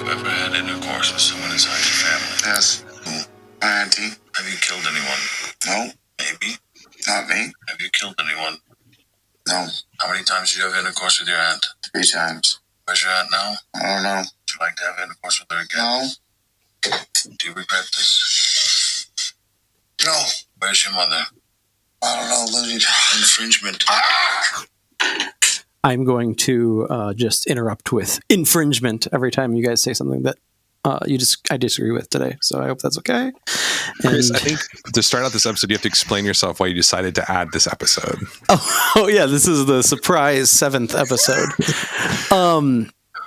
you ever had intercourse with someone inside your family? Yes. Who? My auntie. Have you killed anyone? No. Maybe. Not me. Have you killed anyone? No. How many times did you have intercourse with your aunt? 3 times. Where's your aunt now? I don't know. Would you like to have intercourse with her again? No. Do you regret this? No. Where's your mother? I don't know, Lizzie. Infringement. I'm going to just interrupt with infringement every time you guys say something that I disagree with today. So I hope that's okay. Chris, I think to start out this episode, you have to explain yourself why you decided to add this episode. Oh yeah, this is the surprise 7th episode.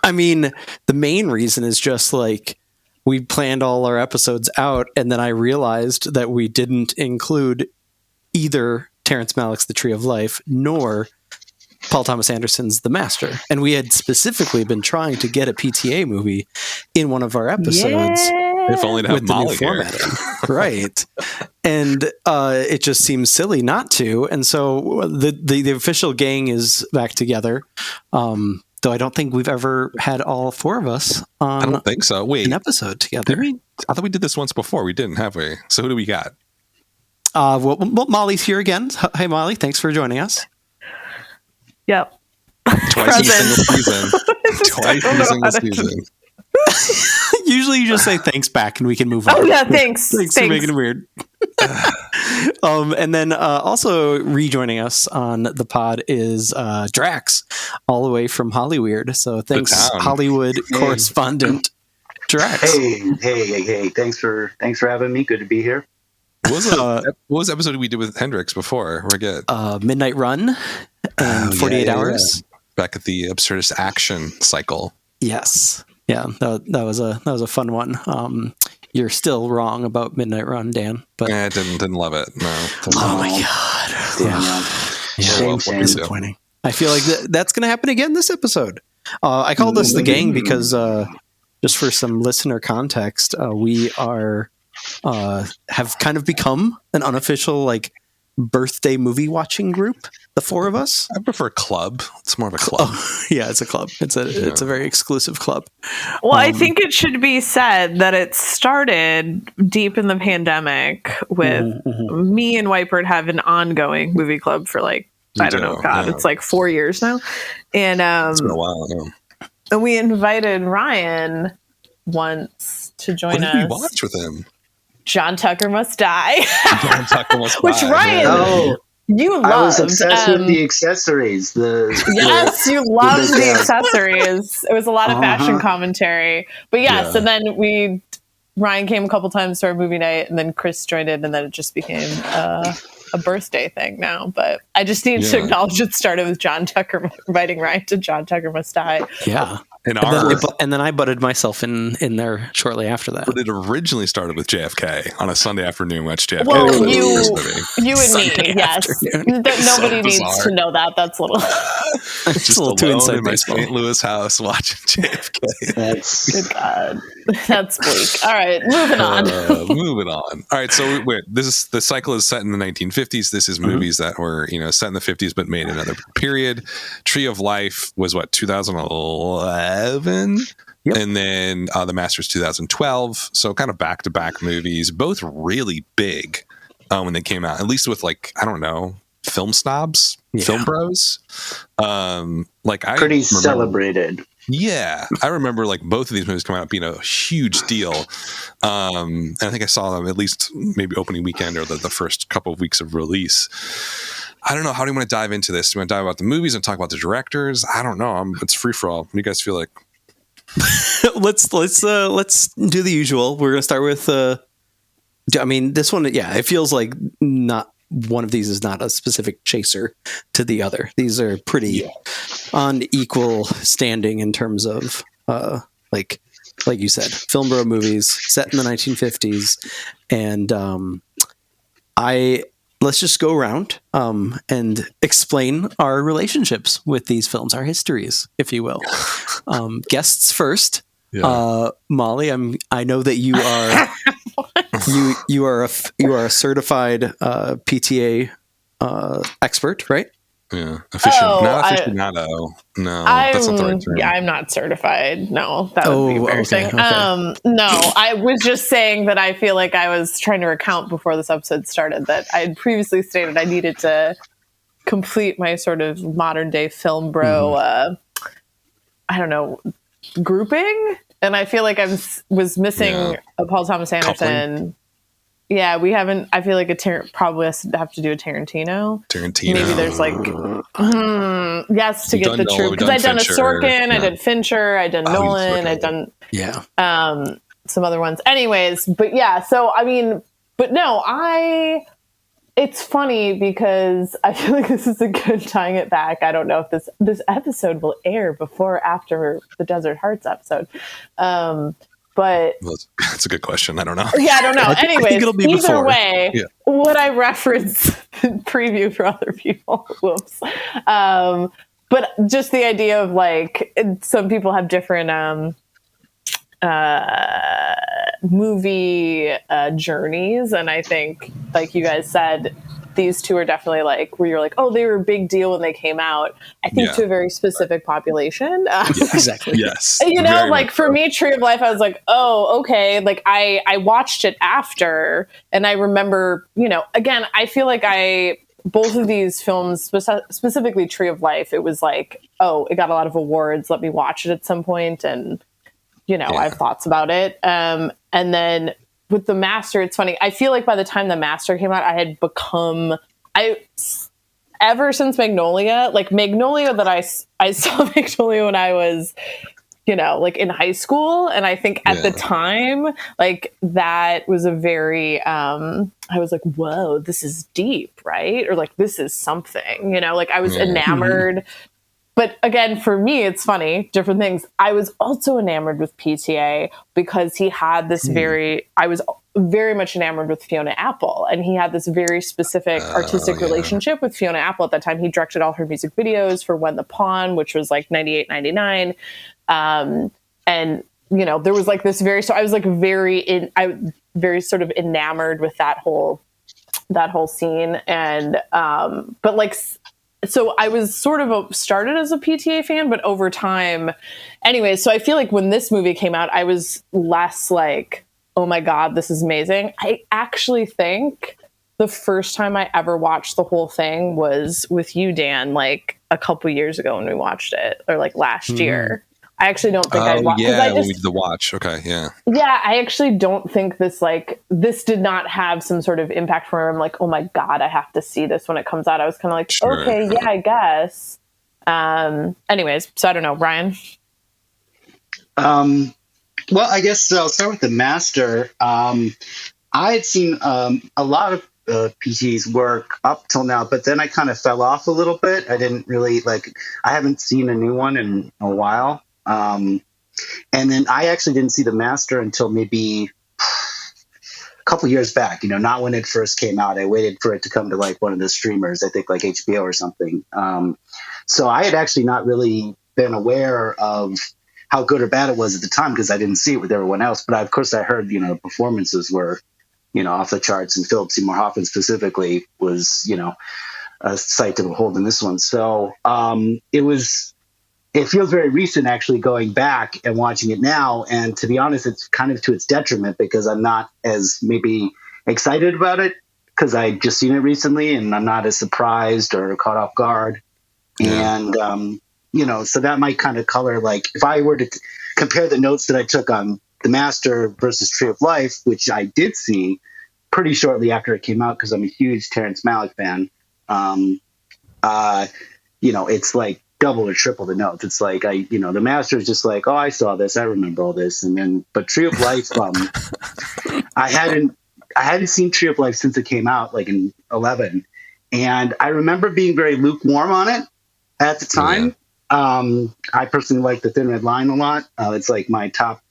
I mean, the main reason is just like we planned all our episodes out, and then I realized that we didn't include either Terrence Malick's The Tree of Life nor Paul Thomas Anderson's The Master. And we had specifically been trying to get a PTA movie in one of our episodes. If only to have With the new Molly here. formatting. Right. And it just seems silly not to. And so the official gang is back together. Though I don't think we've ever had all 4 of us I on don't think so. Wait, an episode together. did we? I thought we did this once before. We didn't, have we? So who do we got? Well, Molly's here again. Hey, Molly, thanks for joining us. Yep. Twice in a single season. Twice in a single season. Usually you just say thanks back and we can move on. Oh yeah, thanks. Thanks for making it weird. And then also rejoining us on the pod is Drax, all the way from Hollyweird. So thanks, Hollywood correspondent Drax. Hey! Thanks for having me. Good to be here. What was the episode we did with Hendrix before? Forget. Midnight Run and 48 Hours. Yeah. Back at the Absurdist Action cycle. Yes. Yeah, that was a fun one. You're still wrong about Midnight Run, Dan. But I didn't love it. No. Oh my god. Shame. Disappointing. I feel like that's going to happen again this episode. I called this the gang because just for some listener context, we are have kind of become an unofficial like birthday movie watching group. The 4 of us. I prefer club. It's more of a club. Oh, yeah, it's a club. It's a very exclusive club. Well, I think it should be said that it started deep in the pandemic with me and Whitebird have an ongoing movie club for it's like 4 years now. And it's been a while. Yeah. And we invited Ryan once to join us. What did we watch with him? John Tucker Must Die. John Tucker Must Die. Which Ryan, you loved. I was obsessed with the accessories. Yes, you loved the accessories. It was a lot of fashion commentary. But yes, and then Ryan came a couple times to our movie night, and then Chris joined in, and then it just became a birthday thing now. But I just need to acknowledge it started with John Tucker inviting Ryan to John Tucker Must Die. Yeah. And then I butted myself in there shortly after that. But it originally started with JFK on a Sunday afternoon. Watch JFK. Well, you and me, yes. Nobody needs to know that. That's a little. Just a little too inside in my St. Louis house watching JFK. Good God, that's bleak. All right, moving on. All right, so the cycle is set in the 1950s. This is movies that were set in the 50s but made in another period. Tree of Life was 2011. Yep. And then The Master's 2012. So kind of back-to-back movies, both really big when they came out, at least with film snobs, film bros. Pretty celebrated. Yeah. I remember both of these movies coming out being a huge deal. And I think I saw them at least maybe opening weekend or the first couple of weeks of release. I don't know. How do you want to dive into this? Do you want to dive about the movies and talk about the directors? I don't know. It's free for all. What do you guys feel like? Let's do the usual. We're gonna start with. This one. Yeah, it feels like not one of these is not a specific chaser to the other. These are pretty on equal standing in terms of like you said, film bro movies set in the 1950s, and let's just go around and explain our relationships with these films, our histories, if you will. Guests first. Yeah. Molly, I know that you are you are a certified PTA expert, right? Yeah, Oh, not aficionado. No, that's not the right term. I'm not certified. No, that would be embarrassing. Okay. No, I was just saying that I feel like I was trying to recount before this episode started that I had previously stated I needed to complete my sort of modern day film bro, I don't know, grouping. And I feel like I was missing a Paul Thomas Anderson. Coupling. Yeah, we haven't. I feel like probably has to have to do a Tarantino. Maybe there's like, yes, to get the truth. Because I'd done a Sorkin, I did Fincher, I did Nolan, I'd done some other ones. Anyways, but yeah, so I mean, but no, it's funny because I feel like this is a good tying it back. I don't know if this episode will air before or after the Desert Hearts episode. But that's a good question. I don't know. Yeah, I don't know. Anyways, it'll be either before. way, would I reference preview for other people? Whoops. But just the idea of like, some people have different movie journeys, and I think, like you guys said, these two are definitely like where you're like, oh, they were a big deal when they came out. I think to a very specific population. Exactly. Yes. You know, like for me, Tree of Life, I was like, oh, okay. Like I watched it after, and I remember, you know, again, I feel like both of these films, specifically Tree of Life, it was like, oh, it got a lot of awards. Let me watch it at some point, and you know, I have thoughts about it. And then with The Master, it's funny. I feel like by the time The Master came out, I had become, ever since Magnolia, that I saw Magnolia when I was, you know, like in high school. And I think at the time, like that was a very, I was like, whoa, this is deep, right? Or like, this is something, you know, like I was enamored. But again, for me, it's funny, different things. I was also enamored with PTA because he had this I was very much enamored with Fiona Apple, and he had this very specific artistic relationship with Fiona Apple at that time. He directed all her music videos for When the Pawn, which was like 98, 99. And, you know, there was like this so I was like very sort of enamored with that whole scene. And, but like, so I was sort of started as a PTA fan, but over time, anyway, so I feel like when this movie came out, I was less like, oh my God, this is amazing. I actually think the first time I ever watched the whole thing was with you, Dan, like a couple years ago when we watched it, or like last year. I actually don't think I watched. Yeah, when we did the watch. Okay, yeah. Yeah, I actually don't think this did not have some sort of impact for him. Like, oh my God, I have to see this when it comes out. I was kind of like, okay, yeah, I guess. Anyways, so I don't know, Ryan. Well, I guess I'll start with The Master. I had seen a lot of PT's work up till now, but then I kind of fell off a little bit. I didn't really I haven't seen a new one in a while. And then I actually didn't see The Master until maybe a couple years back, you know, not when it first came out. I waited for it to come to like one of the streamers, I think like HBO or something. So I had actually not really been aware of how good or bad it was at the time because I didn't see it with everyone else. But of course I heard, you know, the performances were, you know, off the charts, and Philip Seymour Hoffman specifically was, you know, a sight to behold in this one. So it feels very recent actually going back and watching it now. And to be honest, it's kind of to its detriment because I'm not as maybe excited about it because I just seen it recently and I'm not as surprised or caught off guard. Yeah. And, you know, so that might kind of color, like if I were to compare the notes that I took on The Master versus Tree of Life, which I did see pretty shortly after it came out because I'm a huge Terrence Malick fan. You know, it's like double or triple the notes. It's like The Master is just like, oh, I saw this, I remember all this, and then but Tree of Life, I hadn't seen Tree of Life since it came out, like in 2011, and I remember being very lukewarm on it at the time. I personally like The Thin Red Line a lot. It's like my top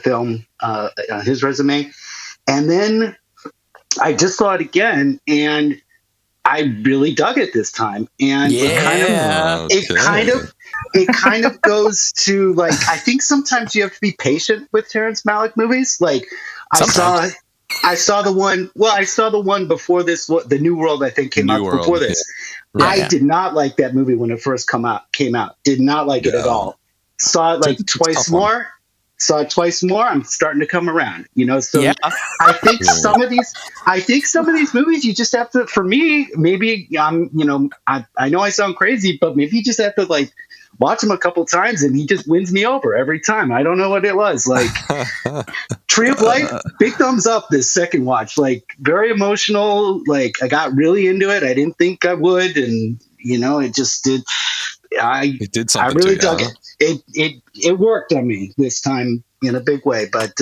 film on his resume, and then I just saw it again, and I really dug it this time, and it kind of goes to like, I think sometimes you have to be patient with Terrence Malick movies. Like I saw the one before this, the New World I think came out before this. I did not like that movie when it first came out. Did not like it at all. Saw it like twice more. Saw it twice more. I'm starting to come around, So I think some of these movies you just have to. For me, maybe I know I sound crazy, but maybe you just have to like watch him a couple times, and he just wins me over every time. I don't know what it was. Like Tree of Life, big thumbs up this second watch. Like very emotional. Like I got really into it. I didn't think I would, and it just did. It did something. I really dug it. It worked on me this time in a big way. But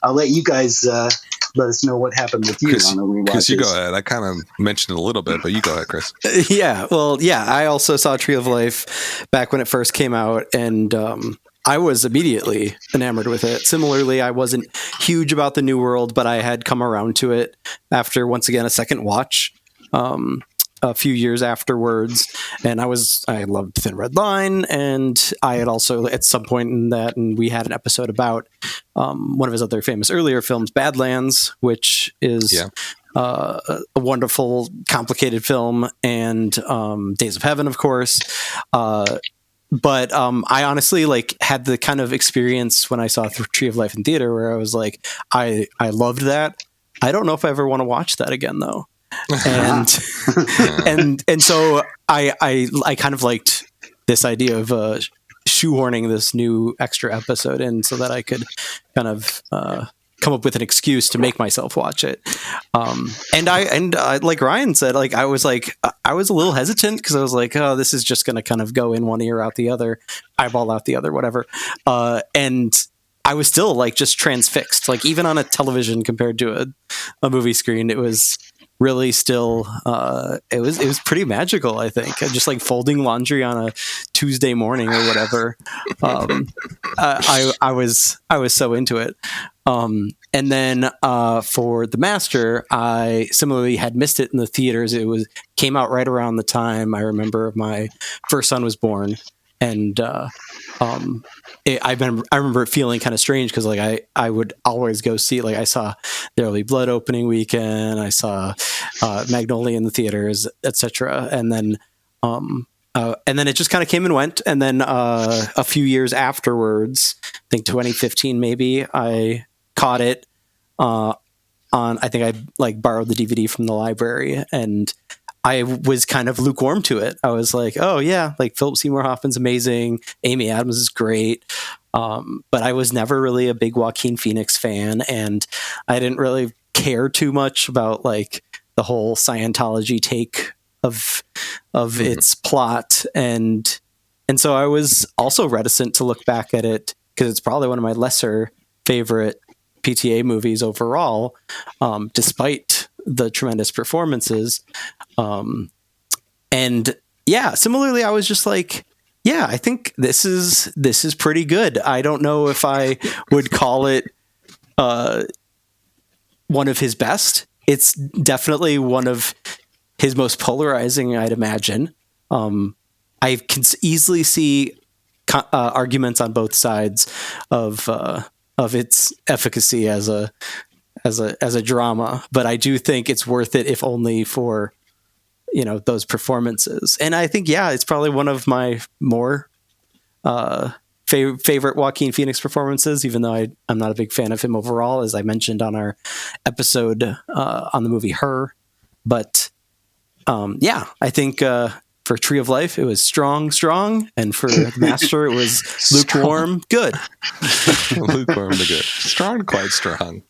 I'll let you guys let us know what happened with you on the rewatch. Chris, you go ahead. I kind of mentioned it a little bit, but you go ahead, Chris. I also saw Tree of Life back when it first came out, and I was immediately enamored with it. Similarly, I wasn't huge about the New World, but I had come around to it after, once again, a second watch. A few years afterwards, and I loved Thin Red Line, and I had also at some point in that, and we had an episode about one of his other famous earlier films, Badlands, which is a wonderful, complicated film, and Days of Heaven, of course. But I honestly had the kind of experience when I saw Tree of Life in theater where I was like, I loved that. I don't know if I ever want to watch that again, though. And so I kind of liked this idea of shoehorning this new extra episode in so that I could kind of come up with an excuse to make myself watch it. And I like Ryan said, I was a little hesitant because I was like, oh, this is just going to kind of go in one ear out the other, eyeball out the other, whatever. And I was still just transfixed, even on a television compared to a movie screen. It was really still it was pretty magical. I think just folding laundry on a Tuesday morning or whatever. I was so into it. And then for The Master, I similarly had missed it in the theaters. It came out right around the time I remember my first son was born, and I remember it feeling kind of strange because I would always go see it. I saw There'll Be Blood opening weekend, I saw Magnolia in the theaters, etc. And then it just kind of came and went. And then a few years afterwards, I think 2015 maybe, I caught it I think I borrowed the DVD from the library, and I was kind of lukewarm to it. I was like, oh yeah, Philip Seymour Hoffman's amazing. Amy Adams is great. But I was never really a big Joaquin Phoenix fan, and I didn't really care too much about the whole Scientology take of its plot. And so I was also reticent to look back at it because it's probably one of my lesser favorite PTA movies overall, despite the tremendous performances. And yeah, similarly, I was just I think this is pretty good. I don't know if I would call it one of his best. It's definitely one of his most polarizing, I'd imagine. I can easily see arguments on both sides of its efficacy as a drama, but I do think it's worth it, if only for those performances. And I think it's probably one of my more favorite Joaquin Phoenix performances, even though I'm not a big fan of him overall, as I mentioned on our episode on the movie Her. But I think for Tree of Life it was strong, and for The Master it was lukewarm, good. Lukewarm to good. Strong, quite strong.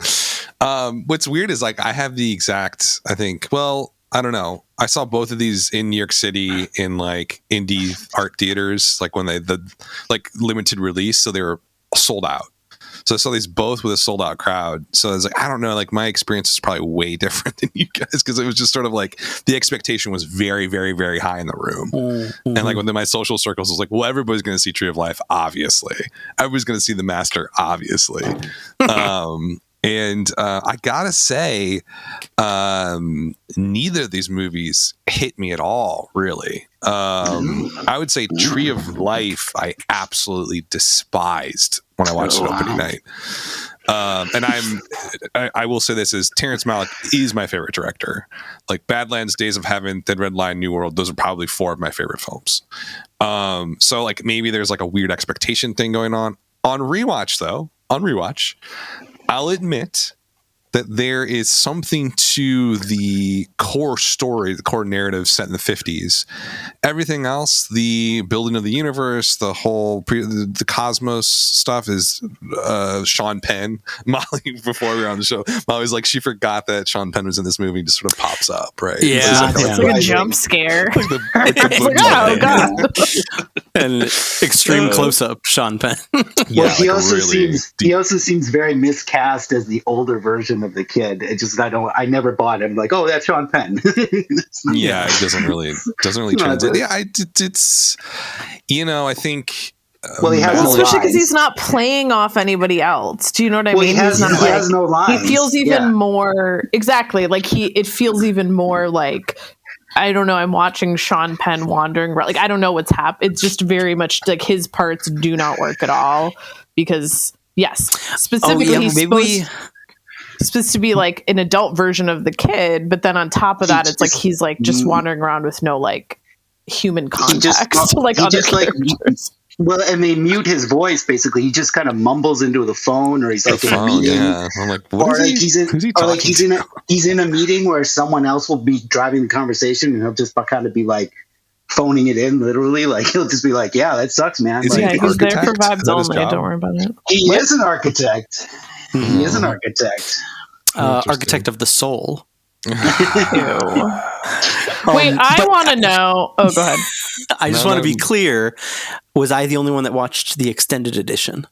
What's weird is I have the exact, I don't know. I saw both of these in New York City in indie art theaters, when the limited release, so they were sold out. So I saw these both with a sold out crowd. So I was I don't know, my experience is probably way different than you guys, because it was just sort of the expectation was very, very, very high in the room. Mm-hmm. And within my social circles, it was well, everybody's going to see Tree of Life, obviously. Everybody's going to see The Master, obviously. And I gotta say, neither of these movies hit me at all, really. I would say Tree of Life I absolutely despised when I watched it opening night. And I will say this is Terrence Malick is my favorite director. Like Badlands, Days of Heaven, Thin Red Line, New World, those are probably 4 of my favorite films. So like maybe there's like a weird expectation thing going on rewatch, I'll admit that there is something to the core story, the core narrative set in the 50s. Everything else, the building of the universe, the whole the cosmos stuff is Sean Penn. Molly, before we were on the show, Molly's like, she forgot that Sean Penn was in this movie and just sort of pops up, right? Yeah. It's like a jump scare. Like Oh, God. And extreme close-up Sean Penn. Well, he like also really seems very miscast as the older version of the kid. It just I never bought him. Like, oh, that's Sean Penn. Yeah, it doesn't really translate. Yeah, it's I think. Well, he has no especially because lines. he's not playing off anybody else. Do you know what I Well, mean? he has no lines. He feels even more exactly like it feels even more like. I don't know. I'm watching Sean Penn wandering around. Like, I don't know what's happening. It's just very much like his parts do not work at all because, yes, specifically he's supposed to be like an adult version of the kid. But then on top of that, it's like he's like just wandering around with no like human context to like other characters. Well, and they mute his voice. Basically, he just kind of mumbles into the phone, or he's like in a meeting. Yeah, I'm like, Or like he's in a meeting where someone else will be driving the conversation, and he'll just kind of be like phoning it in, literally. Like he'll just be like, "Yeah, that sucks, man." Is he Like, Yeah, he's there for architect? vibes Is that his only. job? Don't worry about it. he is an architect. He is an architect. Architect of the soul. Wait, I want to know. Oh, go ahead. I just want to be clear. Was I the only one that watched the extended edition?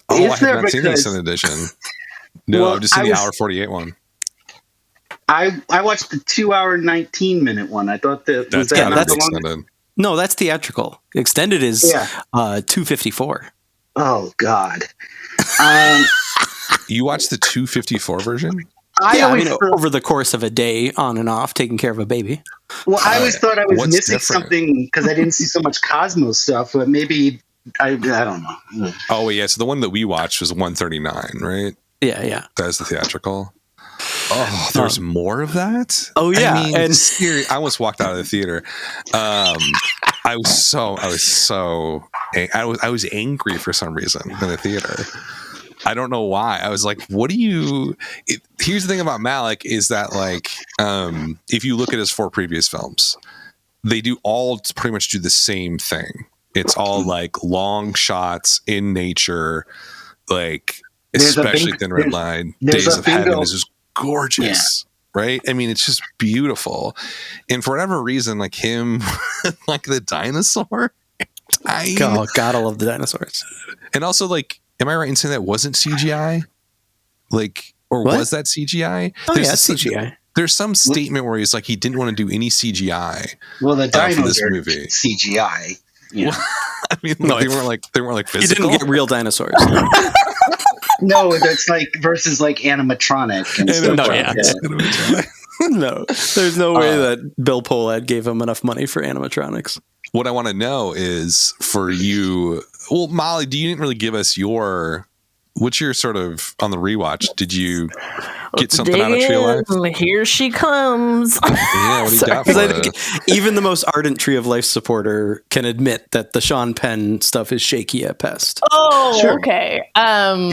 Oh, I Is there have not seen the because- extended edition. No, Well, I've just seen I the was- hour 48 one. I watched the 2-hour 19-minute one. I thought that was That's that gotta not be the one? extended. No, that's theatrical. Extended is Yeah. 254. Oh God. You watched the 254 version? I always thought, over the course of a day, on and off, taking care of a baby. well, I always thought I was What's missing different? something because I didn't see so much Cosmos stuff, but maybe I don't know. Oh, yeah. So the one that we watched was 139, right? Yeah. That's the theatrical. Oh, there's more of that? Oh, yeah. I mean, And- I almost walked out of the theater. I was angry for some reason in the theater. I don't know why. I was like, what do you... Here's the thing about Malick is that, like, if you look at his 4 previous films, they pretty much do the same thing. It's all, like, long shots in nature, like, especially Thin Red Line. Days of Heaven is just gorgeous. Yeah. Right? I mean, it's just beautiful. And for whatever reason, like him, like the dinosaur. Gotta love the dinosaurs. And also, like, am I right in saying that wasn't CGI? Like, or what? Was that CGI? Oh, yeah, CGI. There's some statement where he's like, he didn't want to do any CGI. Well, the for dinos this are movie. CGI. Yeah. Well, I mean, No, they weren't like physical. He didn't get real dinosaurs. No, that's like versus like animatronic and stuff no, like yeah. that. No, there's no way that Bill Pohlad gave him enough money for animatronics. What I want to know is for you. Well, Molly, you didn't really give us what's your sort of on the rewatch? Did you get something out of Tree of Life? Here she comes. Yeah, what do you got for Because I it? think even the most ardent Tree of Life supporter can admit that the Sean Penn stuff is shaky at best. Oh, Sure. okay. Well,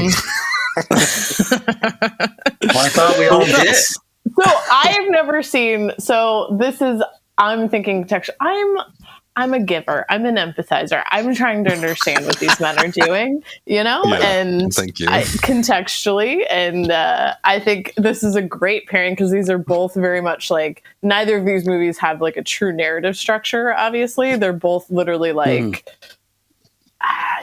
I thought we all did. So I've never seen. So this is. I'm thinking texture. I'm a giver. I'm an empathizer. I'm trying to understand what these men are doing, Yeah, and thank you. Contextually. And I think this is a great pairing because these are both very much like neither of these movies have like a true narrative structure. Obviously, they're both literally like,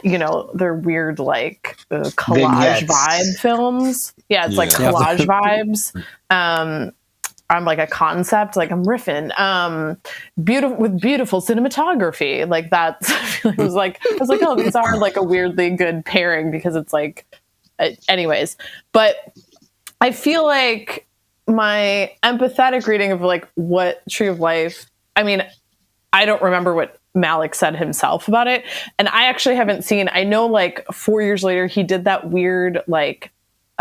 they're weird like collage Vignettes. vibe films. Yeah, it's like Yeah. collage vibes. I'm like a concept, like I'm riffing, beautiful cinematography. Like that, I was like, oh, these are like a weirdly good pairing because it's like, anyways. But I feel like my empathetic reading of like what Tree of Life. I mean, I don't remember what Malick said himself about it, and I actually haven't seen. I know like 4 years later he did that weird like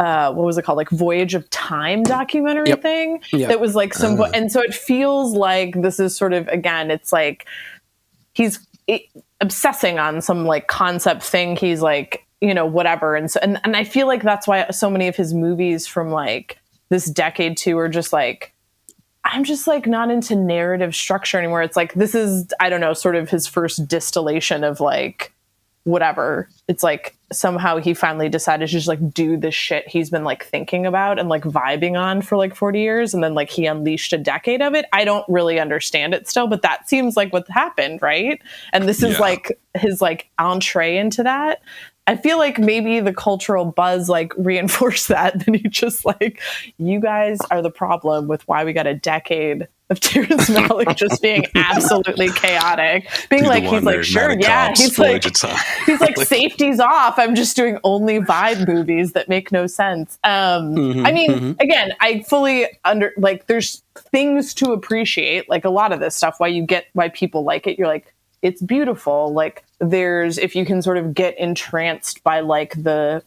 what was it called? Like Voyage of Time documentary thing that was like and so it feels like this is sort of, again, it's like he's obsessing on some like concept thing. He's like, you know, whatever. And so, and I feel like that's why so many of his movies from like this decade too are just like, I'm just like not into narrative structure anymore. It's like, this is, I don't know, sort of his first distillation of like, whatever. It's like somehow he finally decided to just like do this shit he's been like thinking about and like vibing on for like 40 years. And then like he unleashed a decade of it. I don't really understand it still, but that seems like what happened. Right. And this is like his like entree into that. I feel like maybe the cultural buzz like reinforced that. Then he just like, you guys are the problem with why we got a decade of Terrence Malick just being absolutely chaotic. Being like, he's like, sure, yeah. He's like, safety's off. I'm just doing only vibe movies that make no sense. I mean, again, I fully there's things to appreciate, like a lot of this stuff, why people like it. You're like, it's beautiful. Like if you can sort of get entranced by like the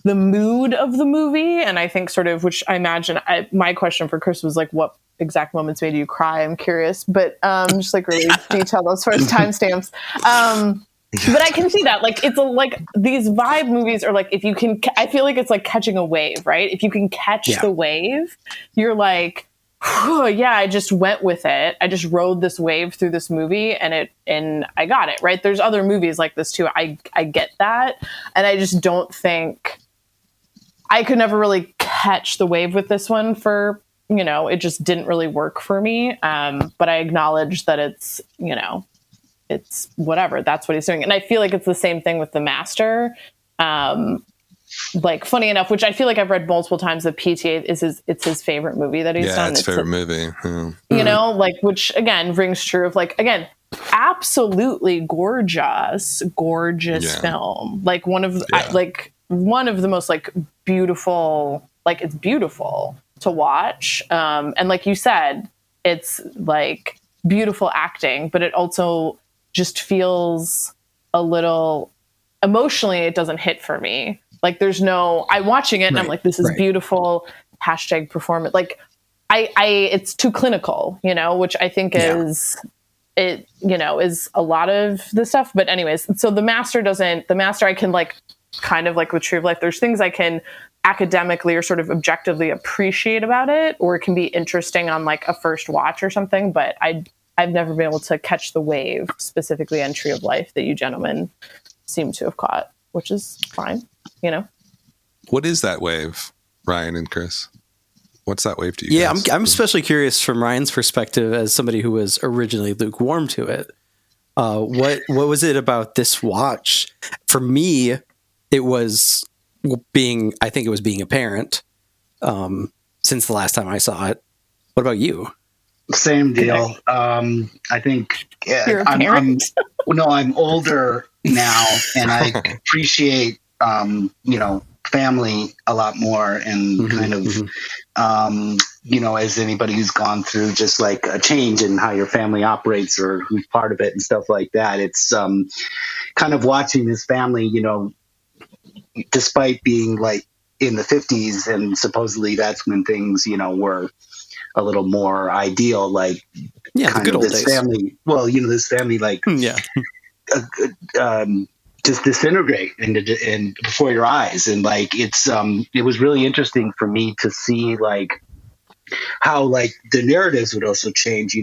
mood of the movie. And I think sort of, which I imagine my question for Chris was like, what exact moments made you cry? I'm curious, but just like really detailed as far as timestamps. But I can see that like, it's like these vibe movies are like, if you can, I feel like it's like catching a wave, right? If you can catch the wave, you're like, yeah, I just went with it. I just rode this wave through this movie and I got it, right? There's other movies like this too. I get that. And I just don't think I could never really catch the wave with this one for, you know, it just didn't really work for me. But I acknowledge that it's, you know, it's whatever. That's what he's doing. And I feel like it's the same thing with The Master. Like funny enough, which I feel like I've read multiple times, that PTA is his favorite movie that he's done. It's favorite movie. You know, like, which again rings true of like, again, absolutely gorgeous film. Like one of the most like beautiful, like it's beautiful to watch. And like you said, it's like beautiful acting, but it also just feels a little emotionally, it doesn't hit for me. Like I'm watching it and I'm like, this is beautiful, #performance. Like it's too clinical, you know, which I think is a lot of the stuff. But anyways, so The Master I can like kind of like with Tree of Life, there's things I can academically or sort of objectively appreciate about it, or it can be interesting on like a first watch or something. But I've never been able to catch the wave specifically on Tree of Life that you gentlemen seem to have caught, which is fine, you know. What is that wave, Ryan and Chris? What's that wave to you guys? I'm especially curious from Ryan's perspective as somebody who was originally lukewarm to it. What was it about this watch? For me, it was being a parent since the last time I saw it. What about you? Same deal. I think You're a parent? I'm older now, and I appreciate family a lot more, and kind of as anybody who's gone through just like a change in how your family operates or who's part of it and stuff like that. It's kind of watching this family, despite being like in the 50s, and supposedly that's when things were a little more ideal, like kind of this days. Family. Well, this family, like just disintegrate and before your eyes, and like it was really interesting for me to see like how like the narratives would also change.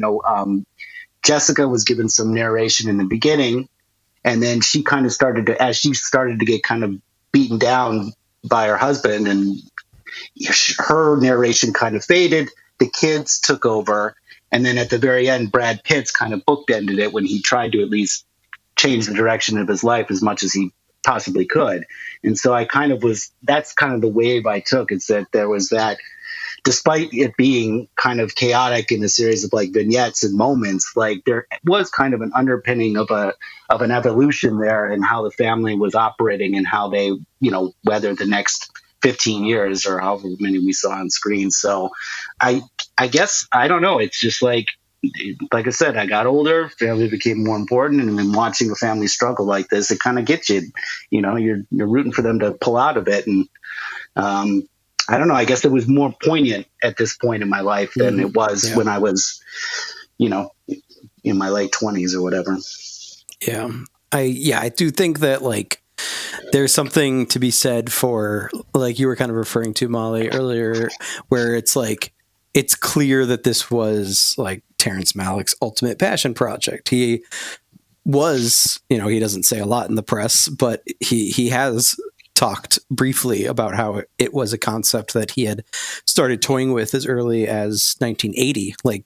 Jessica was given some narration in the beginning, and then she kind of started to get kind of beaten down by her husband, and her narration kind of faded. The kids took over, and then at the very end, Brad Pitt's kind of bookended it when he tried to at least change the direction of his life as much as he possibly could. And so that's kind of the wave I took. It's that there was that, despite it being kind of chaotic in a series of like vignettes and moments, like there was kind of an underpinning of an evolution there, and how the family was operating and how they, weathered the next 15 years or however many we saw on screen. So I guess, I don't know. It's just like I said, I got older, family became more important, and then watching a family struggle like this, it kind of gets you, you're rooting for them to pull out of it. And I don't know. I guess it was more poignant at this point in my life than it was when I was, in my late 20s or whatever. Yeah. I do think that like there's something to be said for, like you were kind of referring to, Molly, earlier, where it's like it's clear that this was like Terrence Malick's ultimate passion project. He was, he doesn't say a lot in the press, but he has talked briefly about how it was a concept that he had started toying with as early as 1980, like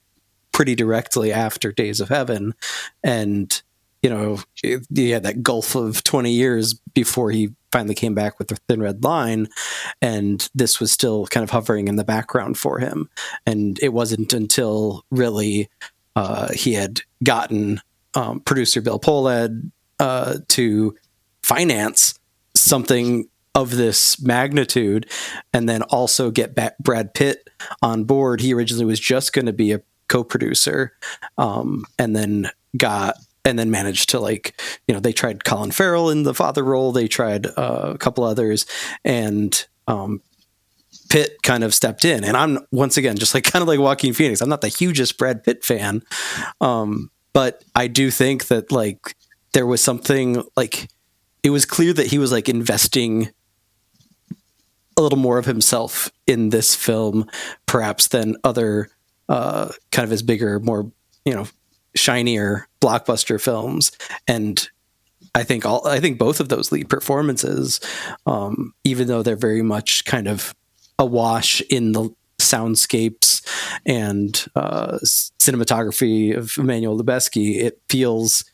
pretty directly after Days of Heaven. And, he had that gulf of 20 years before he finally came back with the Thin Red Line. And this was still kind of hovering in the background for him. And it wasn't until really he had gotten producer Bill Pohlad to finance something of this magnitude, and then also get Brad Pitt on board. He originally was just going to be a co-producer, and then managed to they tried Colin Farrell in the father role. They tried a couple others, and Pitt kind of stepped in. And I'm once again just kind of like Joaquin Phoenix. I'm not the hugest Brad Pitt fan, but I do think that there was something it was clear that he was investing a little more of himself in this film, perhaps than other kind of his bigger, more shinier blockbuster films. And I think both of those lead performances, even though they're very much kind of awash in the soundscapes and cinematography of Emmanuel Lubezki, it feels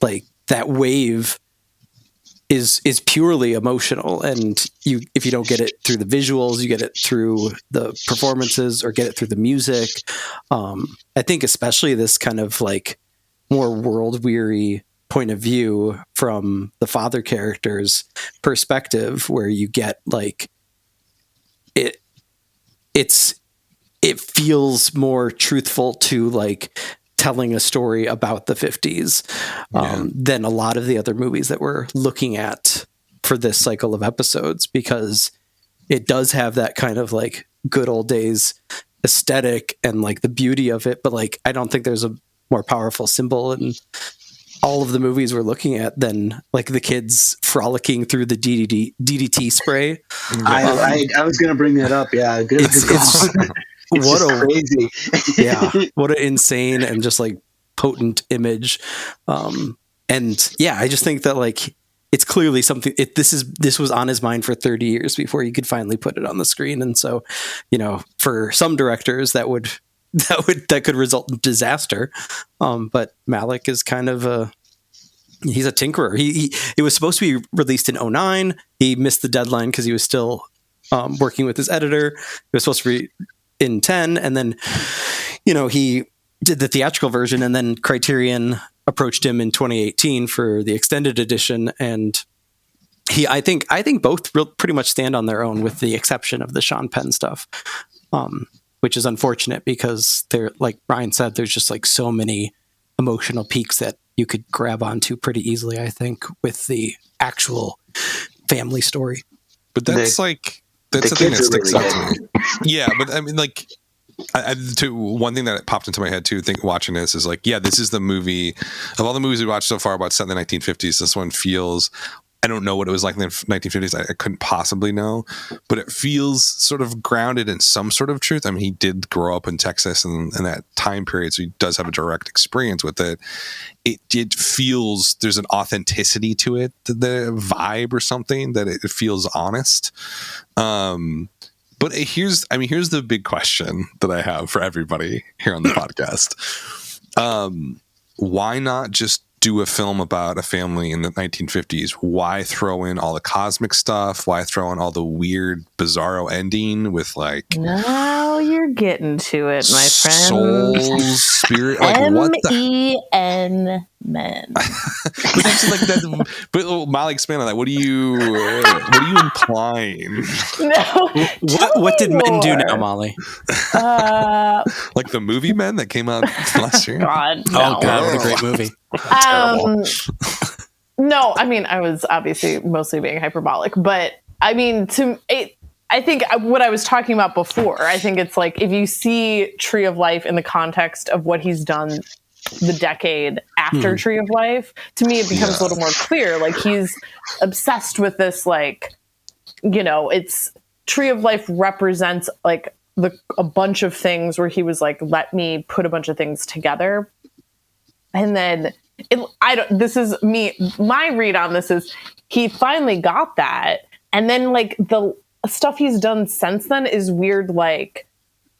like that wave is purely emotional. And if you don't get it through the visuals, you get it through the performances or get it through the music. I think especially this kind of more world weary point of view from the father character's perspective, where you get it feels more truthful to telling a story about the 50s than a lot of the other movies that we're looking at for this cycle of episodes, because it does have that kind of good old days aesthetic and the beauty of it. But I don't think there's a more powerful symbol in all of the movies we're looking at than the kids frolicking through the DDT spray. I was going to bring that up. Yeah. It's crazy. Yeah. What an insane and just potent image. And yeah, I just think that it's clearly something this was on his mind for 30 years before he could finally put it on the screen. And so, for some directors that could result in disaster. But Malick is kind of he's a tinkerer. It was supposed to be released in 2009. He missed the deadline because he was still working with his editor. It was supposed to be in 2010, and then he did the theatrical version, and then Criterion approached him in 2018 for the extended edition, and I think both pretty much stand on their own, with the exception of the Sean Penn stuff, which is unfortunate because they're, like Brian said, there's just so many emotional peaks that you could grab onto pretty easily, I think, with the actual family story. But that's that's the thing that sticks out to me. Yeah, but I mean, one thing that popped into my head too, watching this is this is the movie of all the movies we watched so far about set in the 1950s. This one feels, I don't know what it was like in the 1950s. I couldn't possibly know, but it feels sort of grounded in some sort of truth. I mean, he did grow up in Texas and that time period, so he does have a direct experience with it. It feels, there's an authenticity to it, the vibe or something, that it feels honest. But here's the big question that I have for everybody here on the podcast. Why not just do a film about a family in the 1950s? Why throw in all the cosmic stuff? Why throw in all the weird, bizarro ending with Now you're getting to it, my friend. Soul, spirit, MEN men. But Molly, expand on that. What are you implying? No. What did Men do now, Molly? The movie Men that came out last year? God, no. Oh God, what a great movie. No, I mean, I was obviously mostly being hyperbolic, but I mean, I think what I was talking about before, I think it's like if you see Tree of Life in the context of what he's done the decade after Tree of Life, to me it becomes a little more clear. Like he's obsessed with this, like, you know, it's Tree of Life represents like a bunch of things where he was like, let me put a bunch of things together. And then this is me, my read on this is he finally got that. And then like the stuff he's done since then is weird, like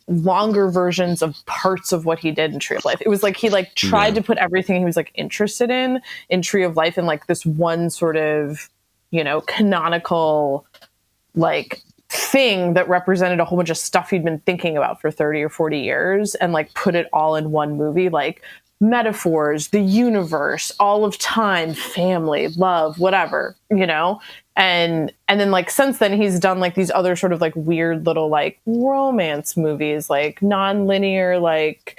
longer versions of parts of what he did in Tree of Life. It was like he like tried to put everything he was like interested in Tree of Life in like this one sort of, you know, canonical like thing that represented a whole bunch of stuff he'd been thinking about for 30 or 40 years and like put it all in one movie, like metaphors, the universe, all of time, family, love, whatever, you know? And then like since then he's done like these other sort of like weird little like romance movies, like non-linear, like,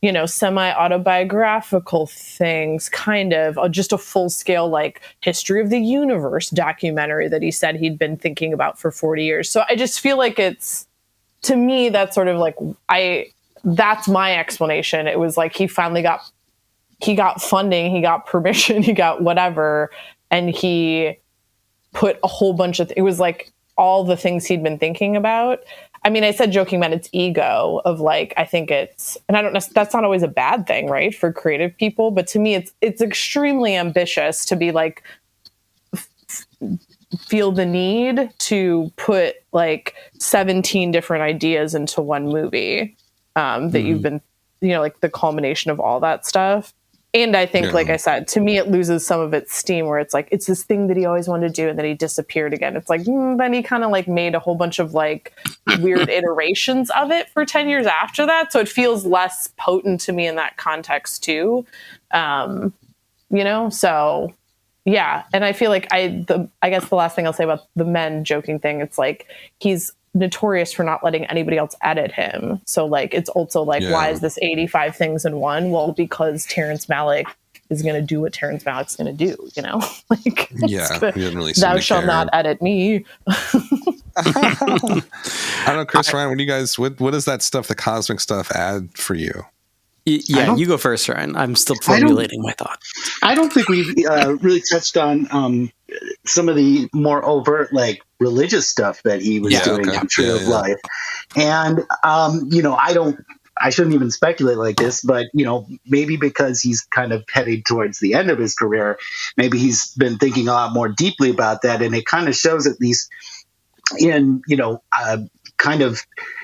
you know, semi-autobiographical things, kind of just a full-scale like history of the universe documentary that he said he'd been thinking about for 40 years. So I just feel like it's, to me, that's sort of like that's my explanation. It was like he finally got funding, he got permission, he got whatever, and he put a whole bunch of it was like all the things he'd been thinking about. I mean, I said joking about its ego of like, I think it's, and I don't know, that's not always a bad thing, right, for creative people, but to me it's extremely ambitious to be like feel the need to put like 17 different ideas into one movie. That you've been, you know, like the culmination of all that stuff. And I think, like I said, to me, it loses some of its steam where it's like, it's this thing that he always wanted to do and then he disappeared again. It's like, then he kind of like made a whole bunch of like weird iterations of it for 10 years after that. So it feels less potent to me in that context too. You know, so yeah. And I feel like I guess the last thing I'll say about the men joking thing, it's like, he's notorious for not letting anybody else edit him. So like it's also like, why is this 85 things in one? Well, because Terrence Malick is going to do what Terrence Malick's going to do, you know? Like, he didn't really thou shalt not edit me. I don't know, Chris, Ryan, what does that stuff, the cosmic stuff, add for you? Yeah, you go first, Ryan. I'm still formulating my thought. I don't think we've really touched on some of the more overt, like religious stuff that he was doing in Tree of Life. And, you know, I shouldn't even speculate like this, but, you know, maybe because he's kind of heading towards the end of his career, maybe he's been thinking a lot more deeply about that. And it kind of shows, at least in, you know, kind of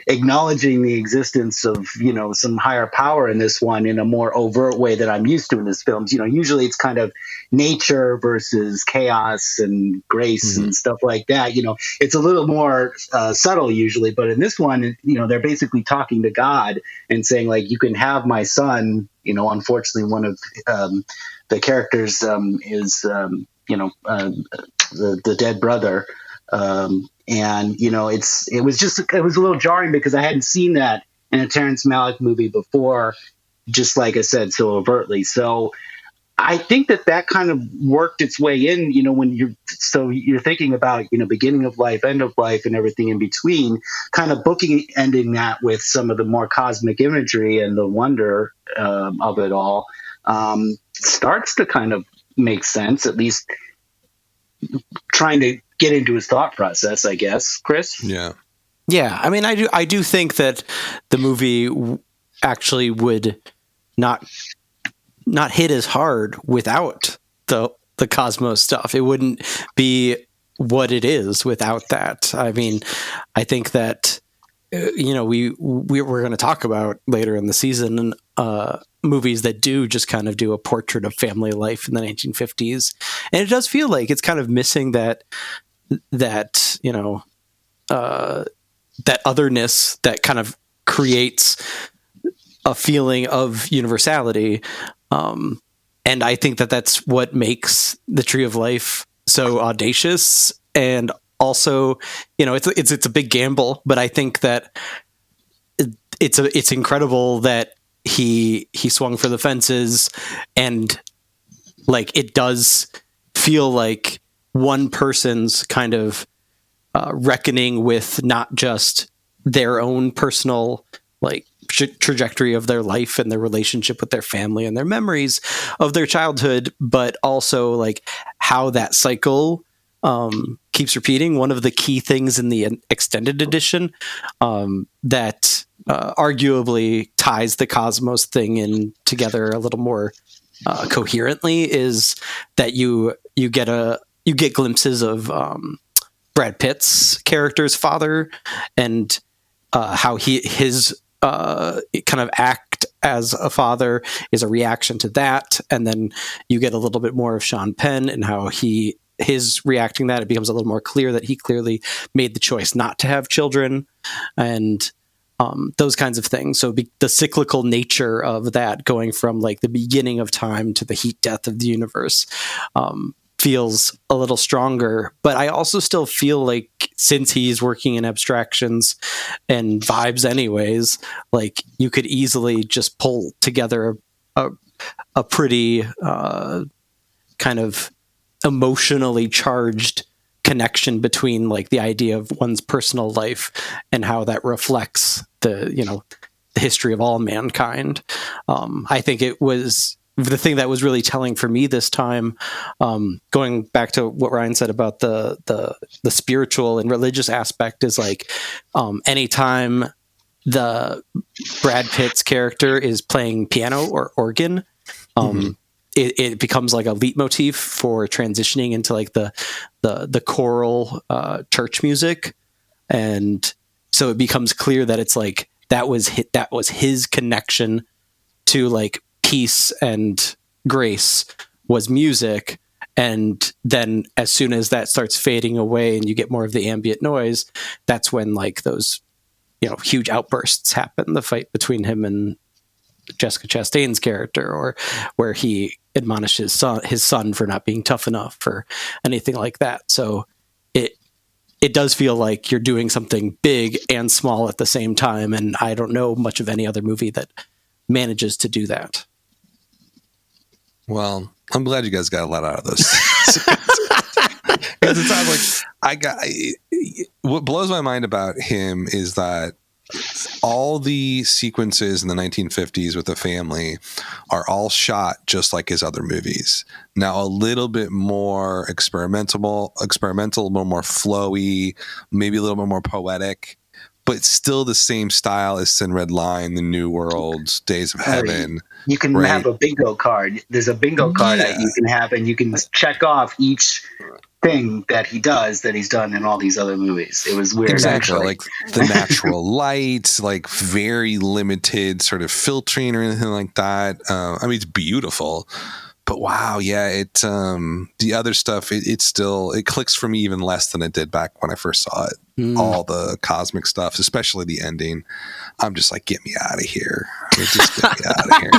acknowledging the existence of, you know, some higher power in this one in a more overt way that I'm used to in his films. You know, usually it's kind of nature versus chaos and grace and stuff like that. You know, it's a little more subtle usually, but in this one, you know, they're basically talking to God and saying like, you can have my son. You know, unfortunately, one of the characters is, you know, the dead brother. And, you know, it was a little jarring because I hadn't seen that in a Terrence Malick movie before, just like I said, so overtly. So I think that kind of worked its way in, you know, when you're thinking about, you know, beginning of life, end of life, and everything in between, kind of ending that with some of the more cosmic imagery and the wonder of it all, starts to kind of make sense, at least trying to get into his thought process, I guess. Chris? Yeah. I mean, I do think that the movie actually would not hit as hard without the cosmos stuff. It wouldn't be what it is without that. I mean, I think that you know, we're going to talk about later in the season movies that do just kind of do a portrait of family life in the 1950s, and it does feel like it's kind of missing that you know, that otherness that kind of creates a feeling of universality. And I think that that's what makes the Tree of Life so audacious. And also, you know, it's a big gamble, but I think that it's incredible that he swung for the fences, and like, it does feel like one person's kind of reckoning with not just their own personal like trajectory of their life and their relationship with their family and their memories of their childhood, but also like how that cycle keeps repeating. One of the key things in the extended edition that arguably ties the Cosmos thing in together a little more coherently is that you get glimpses of Brad Pitt's character's father and how his kind of act as a father is a reaction to that, and then you get a little bit more of Sean Penn and how his reacting to that. It becomes a little more clear that he clearly made the choice not to have children, and those kinds of things. So the cyclical nature of that, going from like the beginning of time to the heat death of the universe, feels a little stronger. But I also still feel like, since he's working in abstractions and vibes anyways, like you could easily just pull together a pretty kind of emotionally charged connection between like the idea of one's personal life and how that reflects the history of all mankind. I think it was the thing that was really telling for me this time, going back to what Ryan said about the spiritual and religious aspect, is like anytime the Brad Pitt's character is playing piano or organ, it becomes like a leitmotif for transitioning into like the choral church music, and so it becomes clear that it's like that was his connection to like peace and grace was music. And then as soon as that starts fading away and you get more of the ambient noise, that's when like those huge outbursts happen, the fight between him and Jessica Chastain's character, or where he admonishes his son for not being tough enough or anything like that. So it does feel like you're doing something big and small at the same time, and I don't know much of any other movie that manages to do that. Well, I'm glad you guys got a lot out of this. Because it sounds like what blows my mind about him is that all the sequences in the 1950s with the family are all shot just like his other movies. Now, a little bit more experimental, a little more flowy, maybe a little bit more poetic, but still the same style as Thin Red Line, The New World, Days of Heaven. You can have a bingo card. There's a bingo card that you can have, and you can check off each thing that he does that he's done in all these other movies. It was weird. Exactly. Actually. Like the natural light, like very limited sort of filtering or anything like that. I mean, it's beautiful. But wow, yeah, the other stuff, it clicks for me even less than it did back when I first saw it. All the cosmic stuff, especially the ending. I'm just like, get me out of here. Just get me out of here.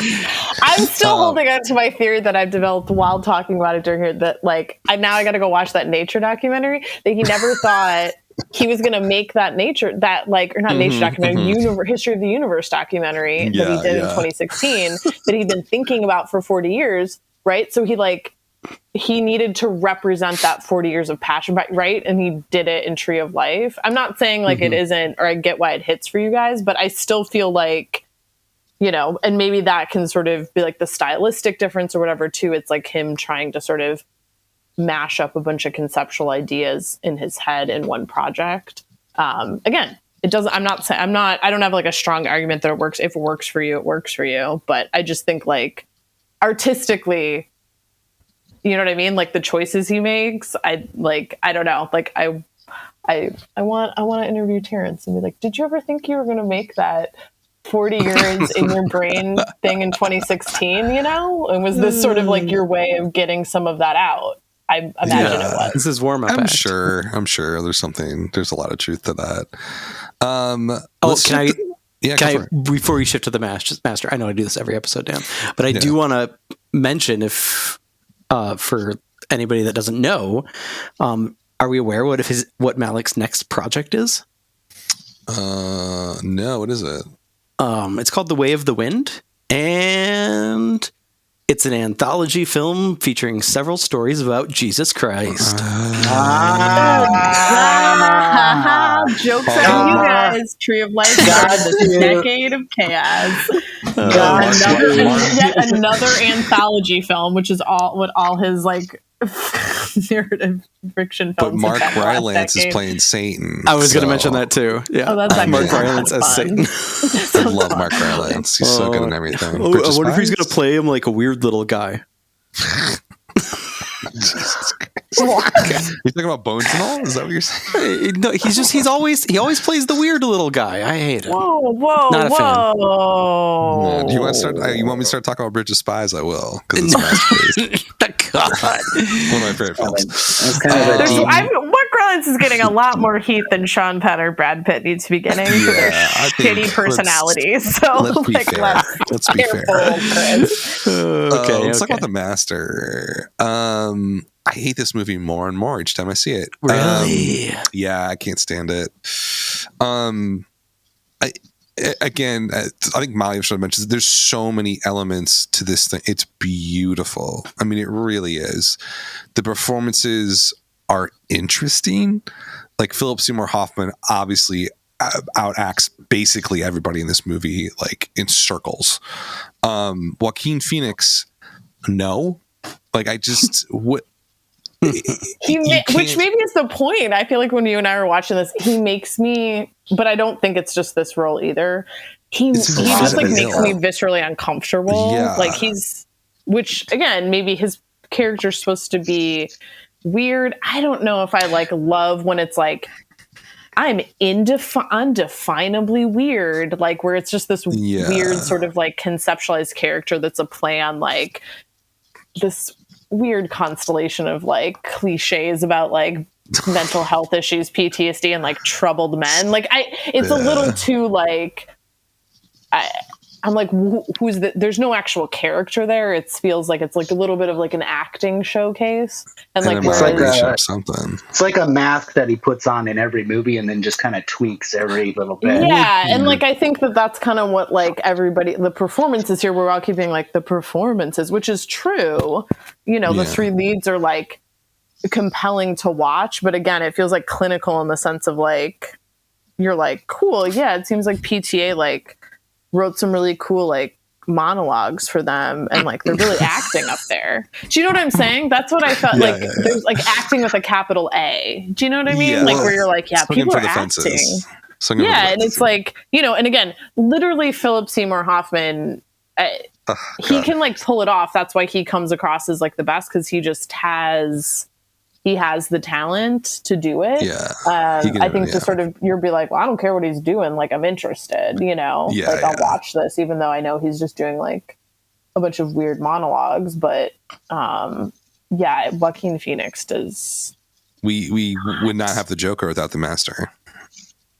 I'm still holding on to my theory that I've developed while talking about it during here, that like I got to go watch that nature documentary, that he never thought he was going to make that nature documentary, history of the universe documentary that he did in 2016 that he'd been thinking about for 40 years. Right. So he needed to represent that 40 years of passion, right? And he did it in Tree of Life. I'm not saying like it isn't, or I get why it hits for you guys, but I still feel like, and maybe that can sort of be like the stylistic difference or whatever too. It's like him trying to sort of mash up a bunch of conceptual ideas in his head in one project. Again, it doesn't, I don't have like a strong argument that it works. If it works for you, it works for you. But I just think like artistically, you know what I mean? Like the choices he makes, I don't know. Like I want to interview Terrence and be like, did you ever think you were going to make that 40 years in your brain thing in 2016, And was this sort of like your way of getting some of that out? I imagine it was. This is warm up. I'm sure there's a lot of truth to that. Before we shift to the master, I know I do this every episode, Dan, but I do want to mention, if for anybody that doesn't know, are we aware what Malick's next project is? No, what is it? It's called The Way of the Wind, and It's an anthology film featuring several stories about Jesus Christ. Jokes on you guys. Tree of Life started this decade of chaos. Yet another anthology film, which is all his like narrative fiction But films. Mark Rylance is playing Satan. I was going to mention that too. Yeah, that's Mark Rylance as Satan. I love Mark Rylance. He's so good in everything. I wonder if he's going to play him like a weird little guy. You talking about bones and all? Is that what you're saying? No, he always plays the weird little guy. I hate it. Whoa! Not a fan. Man, do you want to start? You want me to start talking about Bridge of Spies? I will, because it's a masterpiece. God, One of my favorite films. Mark Rylance is getting a lot more heat than Sean Penn or Brad Pitt needs to be getting for their shitty personalities. So let's be fair. Let's be fair. Okay, let's talk about The Master. I hate this movie more and more each time I see it. Really? Yeah, I can't stand it. I think Molly should have mentioned there's so many elements to this thing. It's beautiful. I mean, it really is. The performances are interesting. Like Philip Seymour Hoffman obviously outacts basically everybody in this movie, like in circles. Joaquin Phoenix, no. Like I just what. Which maybe is the point. I feel like when you and I were watching this, he makes me, but I don't think it's just this role either. He just like makes me viscerally uncomfortable. Yeah. Like which again, maybe his character's supposed to be weird. I don't know if I like love when it's like I'm undefinably weird, like where it's just this weird sort of like conceptualized character that's a play on like this weird constellation of like cliches about like mental health issues, PTSD, and like troubled men. Like it's a little too like I'm like, who's the? There's no actual character there. It feels like it's like a little bit of like an acting showcase, and like something. It's like a mask that he puts on in every movie, and then just kind of tweaks every little bit. Yeah, and like I think that's kind of what like everybody. The performances here, we're all keeping like the performances, which is true. You know, the three leads are like compelling to watch, but again, it feels like clinical in the sense of like you're like, cool, yeah, it seems like PTA like wrote some really cool like monologues for them, and like they're really acting up there. Do you know what I'm saying? That's what I felt like. There's like acting with a capital A. Do you know what I mean? Like where you're like, yeah, people are acting. Yeah, and it's like, you know, and again, literally Philip Seymour Hoffman, he can like pull it off. That's why he comes across as like the best, because he just has the talent to do it. Yeah. I think to sort of, you'll be like, well, I don't care what he's doing. Like, I'm interested, you know, I'll watch this, even though I know he's just doing like a bunch of weird monologues. But Joaquin Phoenix does. We would not have the Joker without the Master.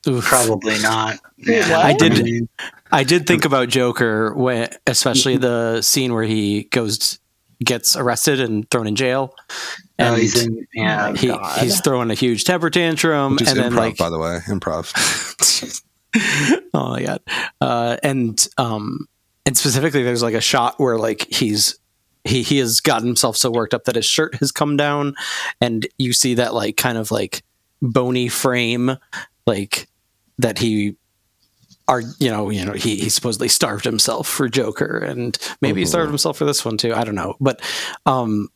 Oof. Probably not. Yeah. I did think about Joker when, especially the scene where he gets arrested and thrown in jail, and he's throwing a huge temper tantrum, which is and then improv, by the way, improv. Oh my god! And specifically, there's like a shot where like he has gotten himself so worked up that his shirt has come down, and you see that like kind of like bony frame, like that he supposedly starved himself for Joker, and maybe he starved himself for this one too. I don't know, but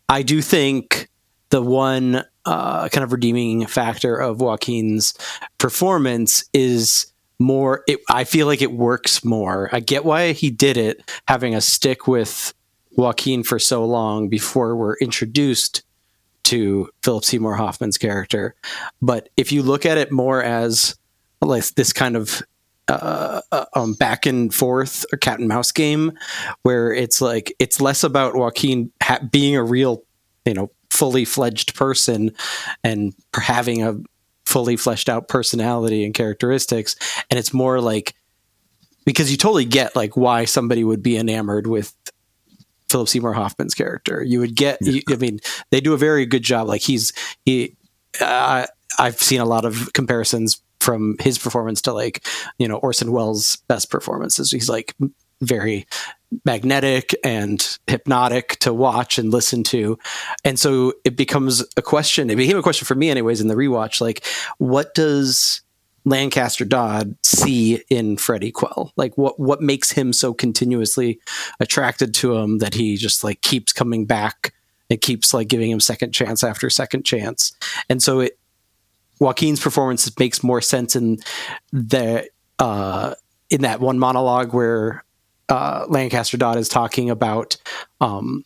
I do think the one kind of redeeming factor of Joaquin's performance is more. I feel like it works more. I get why he did it, having a stick with Joaquin for so long before we're introduced to Philip Seymour Hoffman's character. But if you look at it more as like this kind of back and forth or cat and mouse game, where it's like it's less about Joaquin being a real, fully fledged person and having a fully fleshed out personality and characteristics, and it's more like, because you totally get like why somebody would be enamored with Philip Seymour Hoffman's character. You would get, I mean, they do a very good job. Like I've seen a lot of comparisons from his performance to like, Orson Welles' best performances. He's like very magnetic and hypnotic to watch and listen to. And so it became a question for me anyways in the rewatch, like, what does Lancaster Dodd see in Freddie Quell? Like, what makes him so continuously attracted to him that he just like keeps coming back and keeps like giving him second chance after second chance? And so Joaquin's performance makes more sense in that one monologue where Lancaster Dodd is talking about how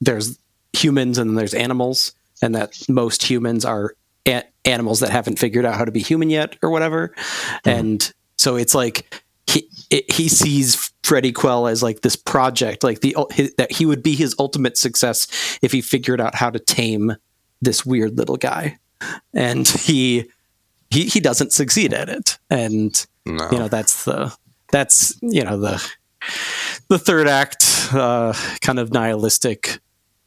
there's humans and there's animals, and that most humans are animals that haven't figured out how to be human yet or whatever. And so it's like he sees Freddie Quell as like this project, like that he would be his ultimate success if he figured out how to tame this weird little guy, and he doesn't succeed at it. And that's the third act kind of nihilistic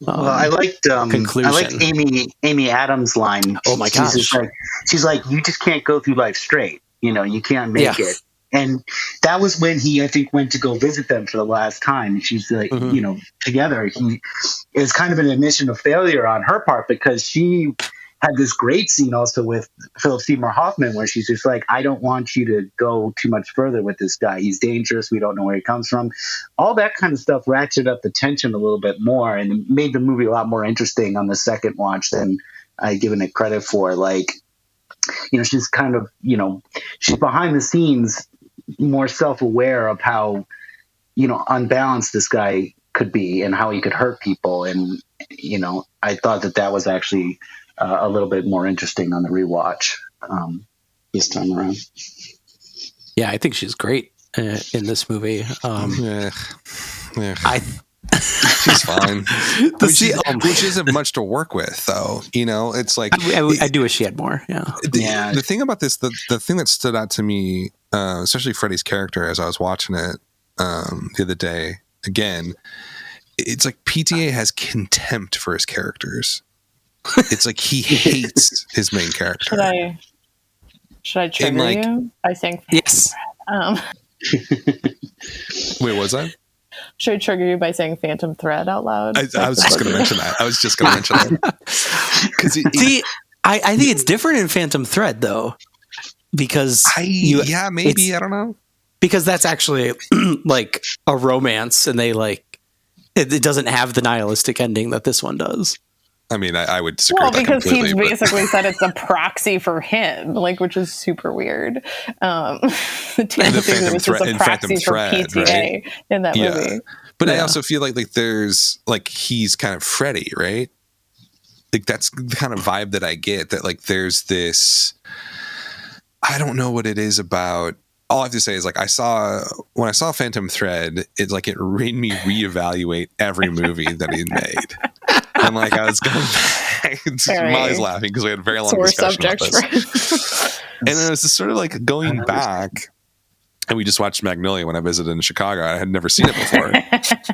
well, I liked conclusion. I liked Amy Adams' line. Oh my gosh. She's like, you just can't go through life straight. You can't make it. And that was when he, I think, went to go visit them for the last time. She's like, together. It was kind of an admission of failure on her part, because she had this great scene also with Philip Seymour Hoffman where she's just like, I don't want you to go too much further with this guy. He's dangerous. We don't know where he comes from. All that kind of stuff ratcheted up the tension a little bit more and made the movie a lot more interesting on the second watch than I'd given it credit for. Like, she's kind of, she's behind the scenes more self-aware of how, unbalanced this guy could be and how he could hurt people. And, I thought that was actually a little bit more interesting on the rewatch this time around. Yeah, I think she's great in this movie. She's fine. Which isn't much to work with, though. It's like I do wish she had more. Yeah. The thing about this, the thing that stood out to me, especially Freddie's character, as I was watching it the other day again, it's like PTA has contempt for his characters. It's like he hates his main character. Should I trigger you? I think yes. Wait, was that? Should I trigger you by saying Phantom Thread out loud? I was just going to mention that. See, I think it's different in Phantom Thread though, because maybe I don't know, because that's actually like a romance, and they like it doesn't have the nihilistic ending that this one does. I mean, I would disagree. Well, because he's basically said it's a proxy for him, like, which is super weird. The was a proxy for PTA, right? In that movie. But I also feel like there's like he's kind of Freddy, right? Like that's the kind of vibe that I get. That like there's this. I don't know what it is about. All I have to say is like when I saw Phantom Thread, it made me reevaluate every movie that he made. And like I was going back, Molly's laughing because we had a very long discussion about this. And then it was just sort of like going back, and we just watched Magnolia when I visited in Chicago. I had never seen it before.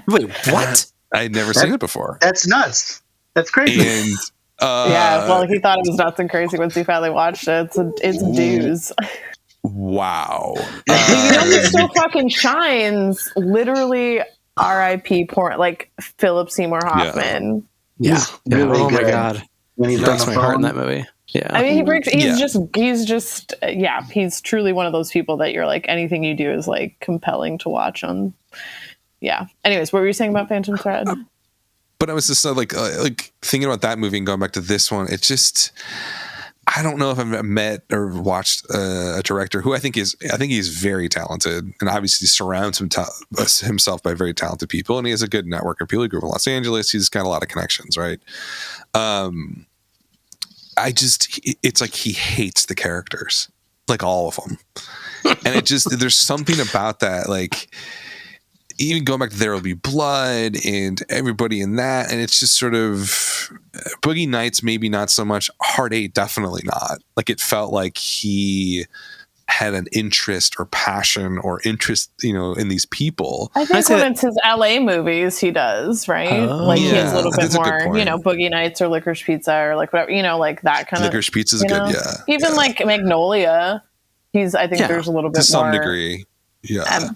Wait, what? I had never seen it before. That's nuts. That's crazy. And well, he thought it was nuts and crazy once he finally watched it. It's dues. Wow. He still fucking shines. Literally, R.I.P. porn, like Philip Seymour Hoffman. Yeah. Really oh good. my god. When he breaks my heart in that movie. Yeah. I mean, he's truly one of those people that you're like, anything you do is like compelling to watch on. Yeah. Anyways, what were you saying about Phantom Thread? But I was just like thinking about that movie and going back to this one. It's just, I don't know if I've met or watched a director who I think he's very talented and obviously surrounds himself by very talented people. And he has a good network of people. He grew up in Los Angeles. He's got a lot of connections, right? It's like he hates the characters, like all of them. And there's something about that, like even going back to There Will Be Blood and everybody in that. And it's just sort of Boogie Nights, maybe not so much. Hard Eight, definitely not. Like it felt like he had an interest or passion or interest, in these people. I think when it's his LA movies, he does, right? He has a little bit more, Boogie Nights or Licorice Pizza or like whatever, like that kind of. Licorice Pizza is good, yeah. Even like Magnolia, I think there's a little bit more. To some degree.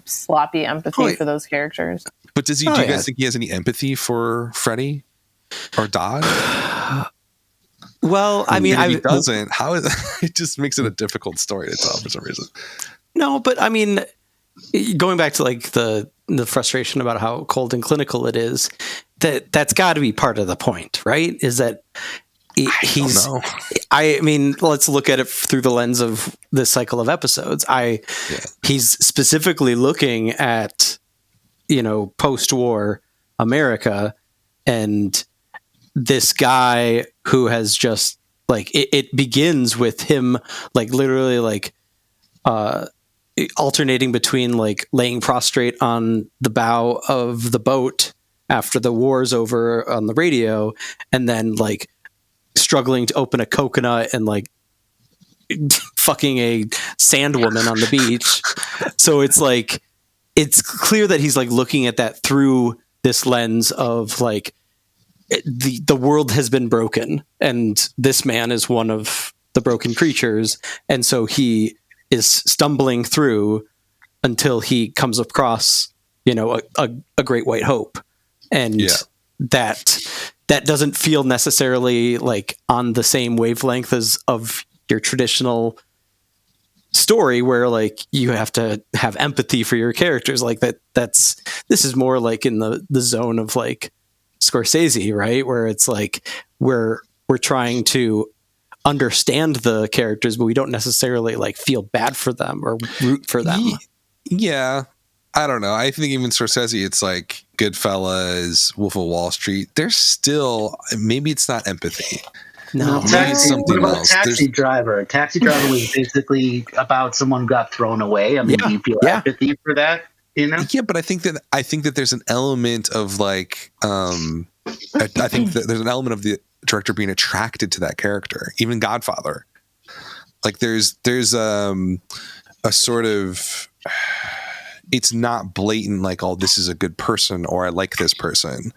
sloppy empathy for those characters. But do you guys think he has any empathy for Freddy or Dodd? Well, I mean, if he doesn't, how is it just makes it a difficult story to tell for some reason. No, but I mean, going back to like the frustration about how cold and clinical it is, that's got to be part of the point, right? Is that he's? I mean, let's look at it through the lens of this cycle of episodes. He's specifically looking at, post-war America and this guy who has just like it begins with him like literally like alternating between like laying prostrate on the bow of the boat after the war's over on the radio, and then like struggling to open a coconut and like fucking a sand woman on the beach. So it's like it's clear that he's like looking at that through this lens of like the world has been broken and this man is one of the broken creatures, and so he is stumbling through until he comes across a great white hope, and that doesn't feel necessarily like on the same wavelength as of your traditional story where like you have to have empathy for your characters. Like this is more like in the zone of like Scorsese, right? Where it's like we're trying to understand the characters, but we don't necessarily like feel bad for them or root for them. Yeah. I don't know. I think even Scorsese, it's like Goodfellas, Wolf of Wall Street. There's still, maybe it's not empathy. No, maybe it's something else. Taxi Driver. Taxi Driver was basically about someone who got thrown away. I mean, do you feel empathy for that? Yeah, but I think that there's an element of like, I think that there's an element of the director being attracted to that character. Even Godfather, like there's a sort of, it's not blatant like, oh, this is a good person or I like this person.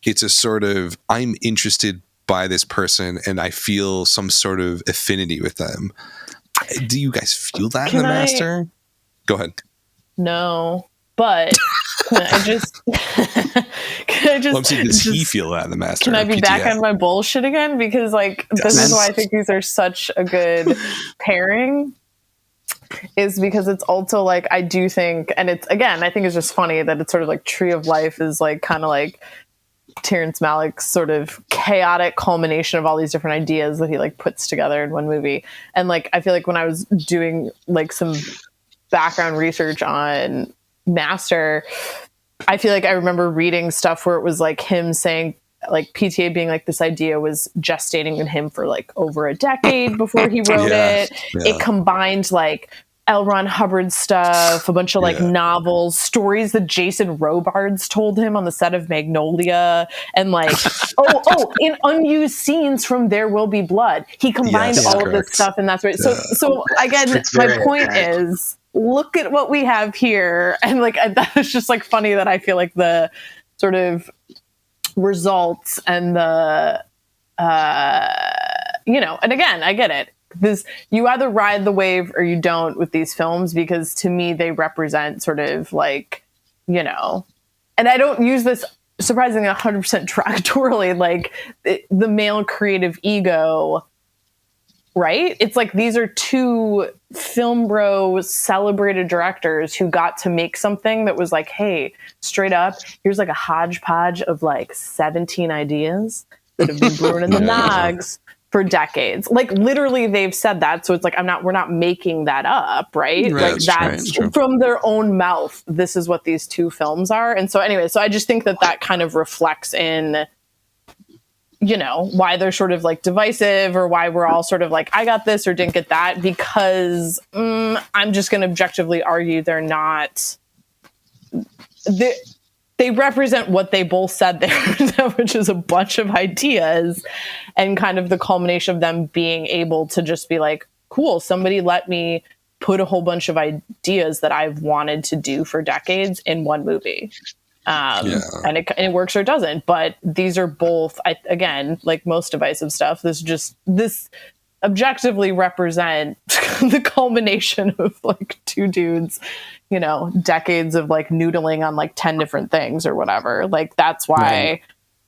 It's a sort of, I'm interested by this person and I feel some sort of affinity with them. Do you guys feel that in The Master? Go ahead. No, but can I just well, I'm saying, does he feel that in The Master? Can I be back on my bullshit again? Because like this is why I think these are such a good pairing. Is because it's also like I do think, and it's again, I think it's just funny that it's sort of like Tree of Life is like kind of like Terrence Malick's sort of chaotic culmination of all these different ideas that he like puts together in one movie. And like I feel like when I was doing like some background research on Master, I feel like I remember reading stuff where it was like him saying like PTA being like this idea was gestating in him for like over a decade before he wrote it. Yeah. It combined like L. Ron Hubbard stuff, a bunch of like novels, stories that Jason Robards told him on the set of Magnolia, and like in unused scenes from There Will Be Blood. He combined all of this stuff, and that's right. So again, my point is, look at what we have here, and like that was just like funny that I feel like the sort of results and the and again, I get it. This, you either ride the wave or you don't with these films, because to me they represent sort of like, and I don't use this surprisingly 100% derogatorily, like the male creative ego, right? It's like these are two film bro celebrated directors who got to make something that was like, hey, straight up, here's like a hodgepodge of like 17 ideas that have been brewing in the nogs for decades. Like literally they've said that. So it's like, we're not making that up, right? Like that's from their own mouth. This is what these two films are. And so anyway, so I just think that kind of reflects in, why they're sort of like divisive, or why we're all sort of like, I got this or didn't get that, because I'm just going to objectively argue they're not, they represent what they both said there, which is a bunch of ideas and kind of the culmination of them being able to just be like, cool, somebody let me put a whole bunch of ideas that I've wanted to do for decades in one movie. And it works or it doesn't. But these are both, again, like most divisive stuff, this objectively represent the culmination of like two dudes, you know, decades of like noodling on like 10 different things or whatever. Like that's why Right.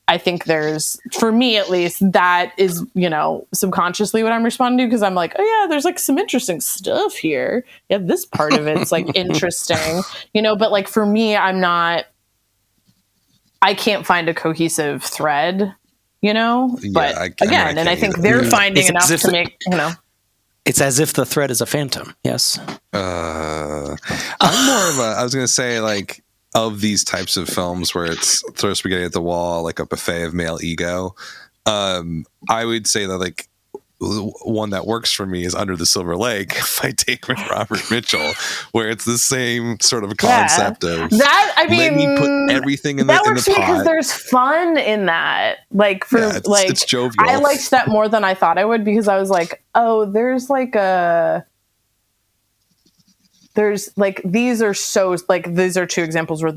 I think there's, for me at least, that is, you know, subconsciously what I'm responding to, because I'm like, oh yeah, there's like some interesting stuff here. Yeah, this part of it's like interesting, you know, but like for me, I can't find a cohesive thread, you know, but I again, and I can't think either. they're finding It's enough as if to make, you know. It's as if the thread is a phantom. Yes. I'm more of a, I was going to say, like, of these types of films where it's throw spaghetti at the wall, like a buffet of male ego, I would say that, like, one that works for me is Under the Silver Lake by David Robert Mitchell, where it's the same sort of concept of that. I let me mean, put everything in that the works for me because pot. there's fun in that. Like for it's jovial. I liked that more than I thought I would, because I was like, oh, there's like these are so like these are two examples where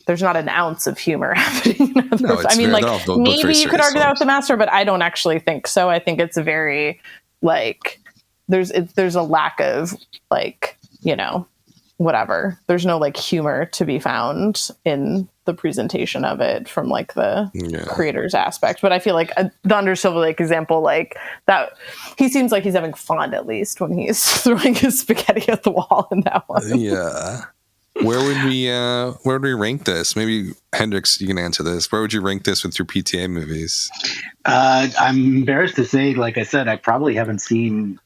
there's not an ounce of humor happening. I mean, like maybe you could argue that with The Master, but I don't actually think so. I think it's a very like there's a lack of like, you know, whatever. There's no like humor to be found in the presentation of it from like the creator's aspect. But I feel like the Under Silver Lake example, like that, he seems like he's having fun at least when he's throwing his spaghetti at the wall in that one. Yeah. Where would we rank this? Maybe Hendrix, you can answer this. Where would you rank this with your PTA movies? I'm embarrassed to say, like I said, I probably haven't seen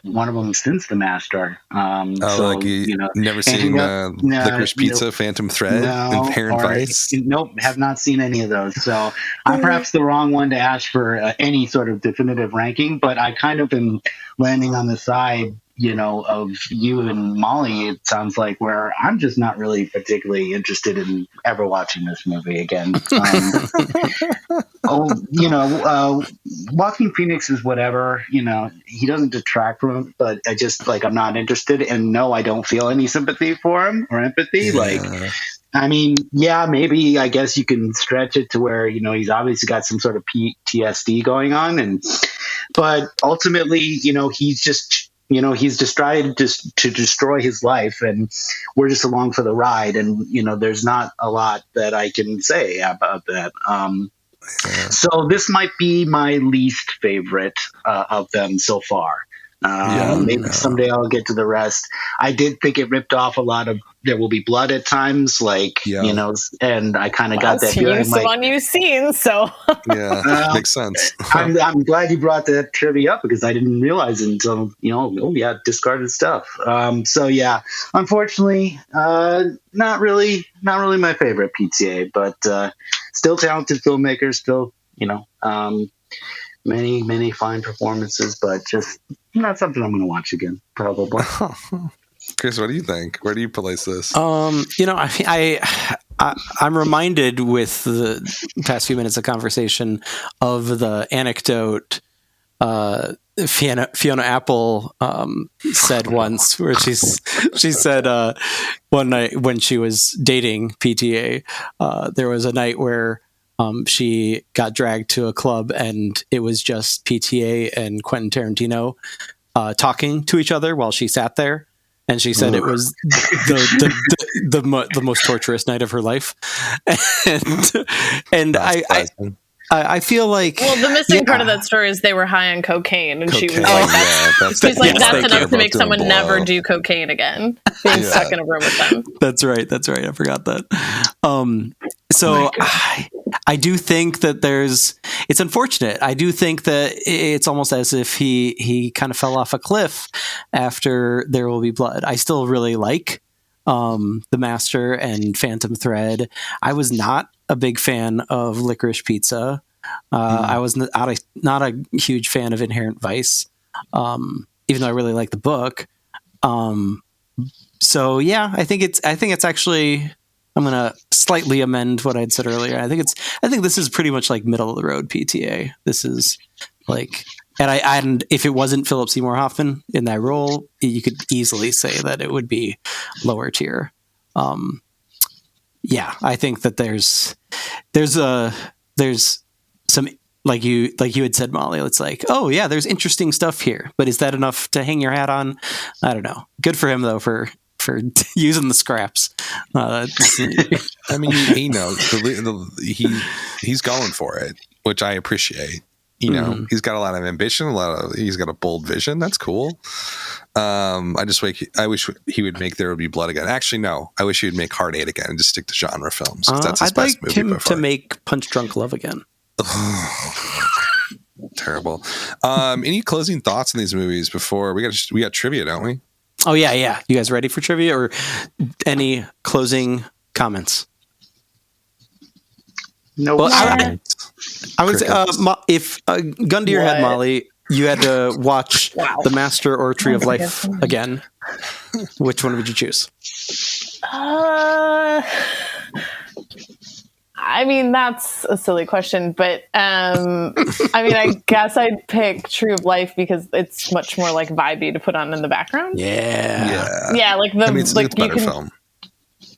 one of them since The Master. Like you know, never seen Licorice Pizza, Phantom Thread, Inherent Vice? Nope, have not seen any of those. So I'm perhaps the wrong one to ask for any sort of definitive ranking, but I kind of am landing on the side, you know, of you and Molly, it sounds like, where I'm just not really particularly interested in ever watching this movie again. Walking Phoenix is whatever, you know, he doesn't detract from it, but I just, like, I'm not interested, and no, I don't feel any sympathy for him or empathy. Yeah. Like, I mean, yeah, maybe I guess you can stretch it to where, you know, he's obviously got some sort of PTSD going on, but ultimately, you know, he's just, you know, he's just trying to destroy his life, and we're just along for the ride. And, you know, there's not a lot that I can say about that. So this might be my least favorite of them so far. Maybe someday I'll get to the rest. I did think it ripped off a lot of There Will Be Blood at times, like, you know, and I kind of got that feeling. It's the one you've seen, so makes sense. I'm glad you brought that trivia up, because I didn't realize it until, you know, discarded stuff. So yeah, unfortunately, not really my favorite PTA, but still talented filmmakers, still, you know, many fine performances, but just not something I'm going to watch again, probably. Chris, what do you think? Where do you place this? You know, I'm reminded with the past few minutes of conversation of the anecdote Fiona Apple said once, where she said one night when she was dating PTA, there was a night where she got dragged to a club and it was just PTA and Quentin Tarantino talking to each other while she sat there. And she said it was the most torturous night of her life. And I feel like, well, the missing part of that story is they were high on cocaine, and she was like, that's enough to make someone never do cocaine again, being stuck in a room with them. That's right. I forgot that. So I do think that it's unfortunate. I do think that it's almost as if he kind of fell off a cliff after There Will Be Blood. I still really like The Master and Phantom Thread. I was not a big fan of Licorice Pizza. I was not a huge fan of Inherent Vice, even though I really like the book. So yeah, I think it's actually, I'm gonna slightly amend what I'd said earlier. I think this is pretty much like middle of the road PTA. This is like, and if it wasn't Philip Seymour Hoffman in that role, you could easily say that it would be lower tier. Yeah, I think that there's some like you had said, Molly, it's like, oh yeah, there's interesting stuff here, but is that enough to hang your hat on? I don't know. Good for him though for using the scraps. I mean, he's going for it, which I appreciate. He's got a lot of ambition, he's got a bold vision. That's cool. I wish he would make There Will Be Blood again. Actually, no, I wish he would make Heart 8 again and just stick to genre films. That's his I'd best like movie him before. to make Punch Drunk Love again. Terrible. Any closing thoughts on these movies before we got trivia, don't we? Oh yeah. You guys ready for trivia or any closing comments? No. Well, I would say, if gun to your head, Molly, you had to watch The Master or Tree of Life again, which one would you choose? I mean, that's a silly question, but I guess I'd pick Tree of Life because it's much more like vibey to put on in the background. Yeah. Like it's a better film.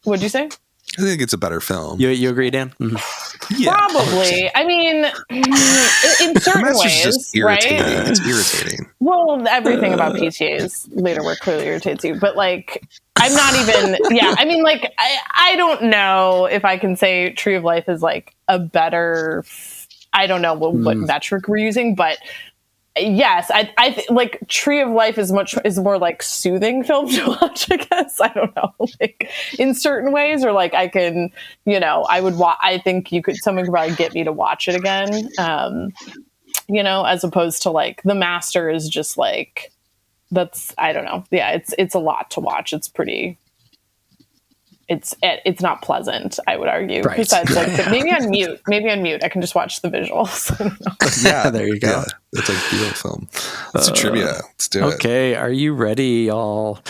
What'd you say? I think it's a better film. You agree, Dan? Mm-hmm. Yeah, probably. I mean, in certain ways, just irritating. Right? It's irritating. Well, everything about PTA's later work clearly irritates you, but like, I'm not even. Yeah, I mean, like, I don't know if I can say Tree of Life is like a better. I don't know what metric we're using, but yes, I like Tree of Life is more like soothing film to watch, I guess. I don't know, like in certain ways, or like I can, I think someone could probably get me to watch it again. As opposed to like The Master is just like, I don't know. Yeah, it's a lot to watch. It's pretty. It's not pleasant, I would argue. Right. Besides, maybe on mute, I can just watch the visuals. I don't know. Yeah, there you go. Yeah, it's a beautiful film. That's a trivia. Let's do it. Okay, are you ready, y'all?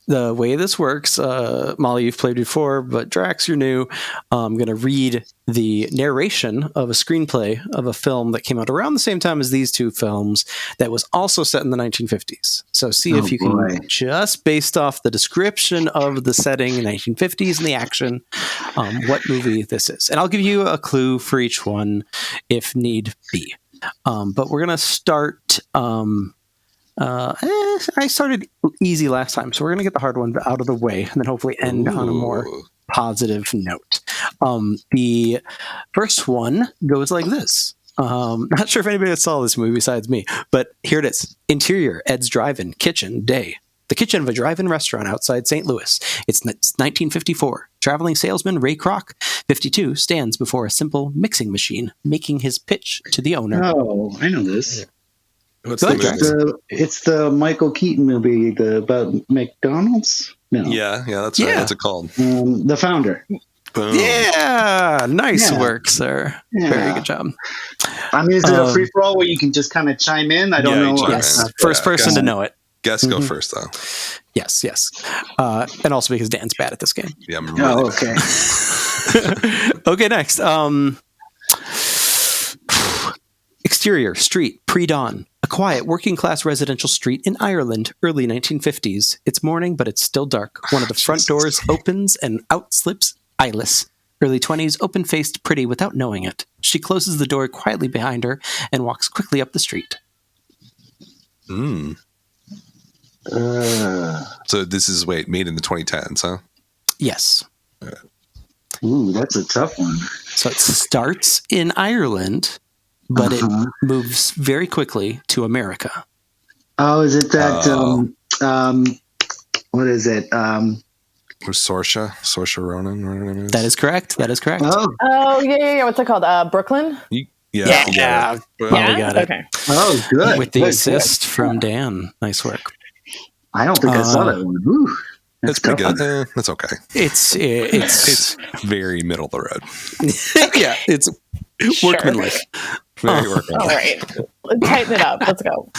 The way this works, Molly, you've played before, but Drax, you're new. I'm going to read the narration of a screenplay of a film that came out around the same time as these two films that was also set in the 1950s. So see if you can, just based off the description of the setting in the 1950s and the action, what movie this is. And I'll give you a clue for each one if need be. But we're going to start... I started easy last time, so we're going to get the hard one out of the way and then hopefully end on a more positive note. The first one goes like this. Not sure if anybody saw this movie besides me, but here it is. Interior, Ed's Drive-In, kitchen, day. The kitchen of a drive-in restaurant outside St. Louis. It's 1954. Traveling salesman Ray Kroc, 52, stands before a simple mixing machine, making his pitch to the owner. Oh, I know this. What's the It's the Michael Keaton movie about McDonald's. No. Yeah, that's right. What's it called? The Founder. Boom. Yeah, nice work, sir. Yeah. Very good job. I mean, is it a free for all where you can just kind of chime in? I don't know. Yes, first person to know it. Guess go first though. Yes. And also because Dan's bad at this game. Yeah. I'm really okay. Okay, next. Exterior, street, pre-dawn. A quiet, working-class residential street in Ireland, early 1950s. It's morning, but it's still dark. One of the front doors opens and out slips Eyeless. Early 20s, open-faced, pretty without knowing it. She closes the door quietly behind her and walks quickly up the street. So this is, made in the 2010s, huh? Yes. Ooh, that's a tough one. So it starts in Ireland, but it moves very quickly to America. Oh, is it that, what is it? Saoirse Ronan, whatever her name is. That is correct. Oh, yeah. What's it called? Brooklyn? Yeah. We got it. Okay. Oh, good. With the assist from Dan. Nice work. I don't think I saw that one. Ooh, that's pretty good. That's okay. It's very middle of the road. Yeah, it's workmanlike. Very workmanlike. All right. Tighten it up. Let's go.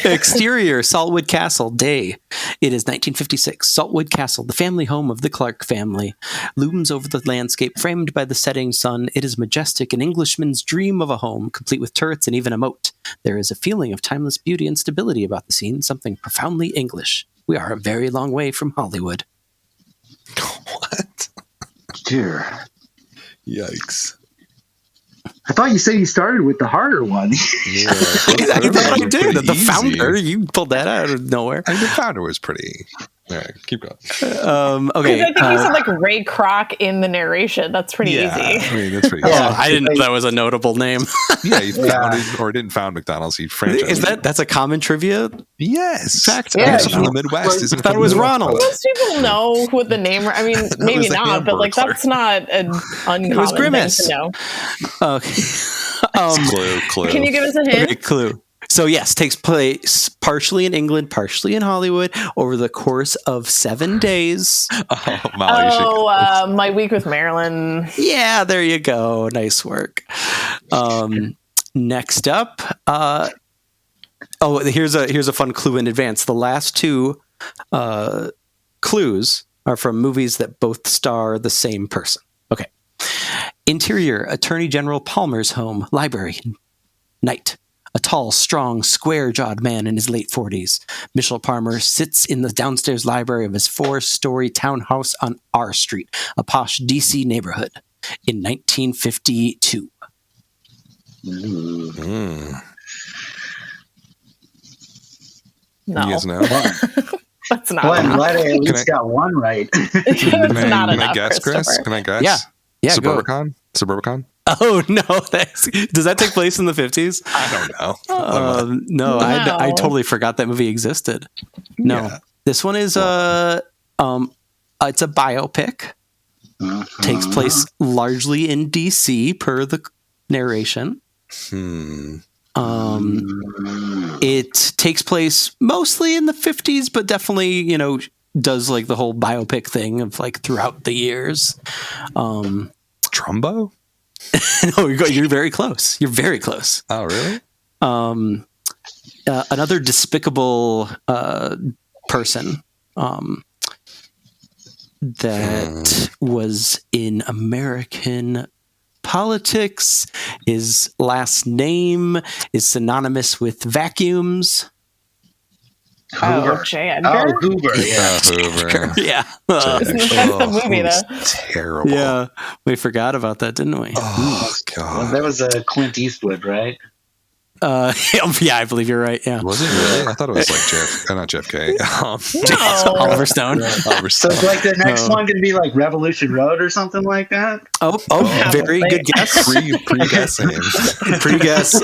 Exterior, Saltwood Castle, day. It is 1956. Saltwood Castle, the family home of the Clark family, looms over the landscape, framed by the setting sun. It is majestic, an Englishman's dream of a home, complete with turrets and even a moat. There is a feeling of timeless beauty and stability about the scene, something profoundly English. We are a very long way from Hollywood. What? Dear. Yikes. I thought you said you started with the harder one. Yeah. I thought I did. The Easy. Founder, you pulled that out of nowhere. I mean, the Founder was pretty. All right, keep going. Okay. I think you said like Ray Kroc in the narration. That's pretty easy. I mean, that's pretty. Yeah. easy. I didn't. That was a notable name. Yeah, he founded or didn't found McDonald's. He franchised. That's a common trivia Yes. fact? Yeah. Yes, from the Midwest. Isn't I thought it was from the Ronald. Northwest. Most people know what the name. I mean, maybe was the not, but like Hamburglar. that's not an uncommon thing Grimace. to know. Okay. Clue. Can you give us a hint? Okay, clue. So yes, takes place partially in England, partially in Hollywood over the course of 7 days. Oh, Molly, you should. My Week with Marilyn. Yeah, there you go. Nice work. Next up, here's a fun clue in advance. The last two clues are from movies that both star the same person. Okay. Interior, Attorney General Palmer's home, library. Night. A tall, strong, square-jawed man in his late 40s. Mitchell Palmer sits in the downstairs library of his 4-story townhouse on R Street, a posh D.C. neighborhood, in 1952. No, You guys know? that's not. Boy, I'm enough. glad I at least I- got one right. That's Can not I enough, guess, Chris? Christopher. Can I guess? Yeah. Yeah, go. Suburbicon? Oh, no. Does that take place in the 50s? I don't know. No, No. I totally forgot that movie existed. No. Yeah. This one is it's a biopic. Takes place largely in DC per the narration. It takes place mostly in the 50s, but definitely, does like the whole biopic thing of like throughout the years. Trumbo? No, you're very close. You're very close. Oh, really? Another despicable person that was in American politics. His last name is synonymous with vacuums. Oh, J. Edgar. Oh, Hoover. Yeah. Hoover. Yeah. That's the movie, though. Terrible. Yeah. We forgot about that, didn't we? Oh, Well, God. that was Clint Eastwood, right? Yeah, I believe you're right. Yeah. Was it really? I thought it was like not JFK. No. Oliver Stone. Oliver So Stone. it's like the next No. one going to be like Revolution Road or something like that? Oh, very good guess. Pre-guessing. Pre-guess.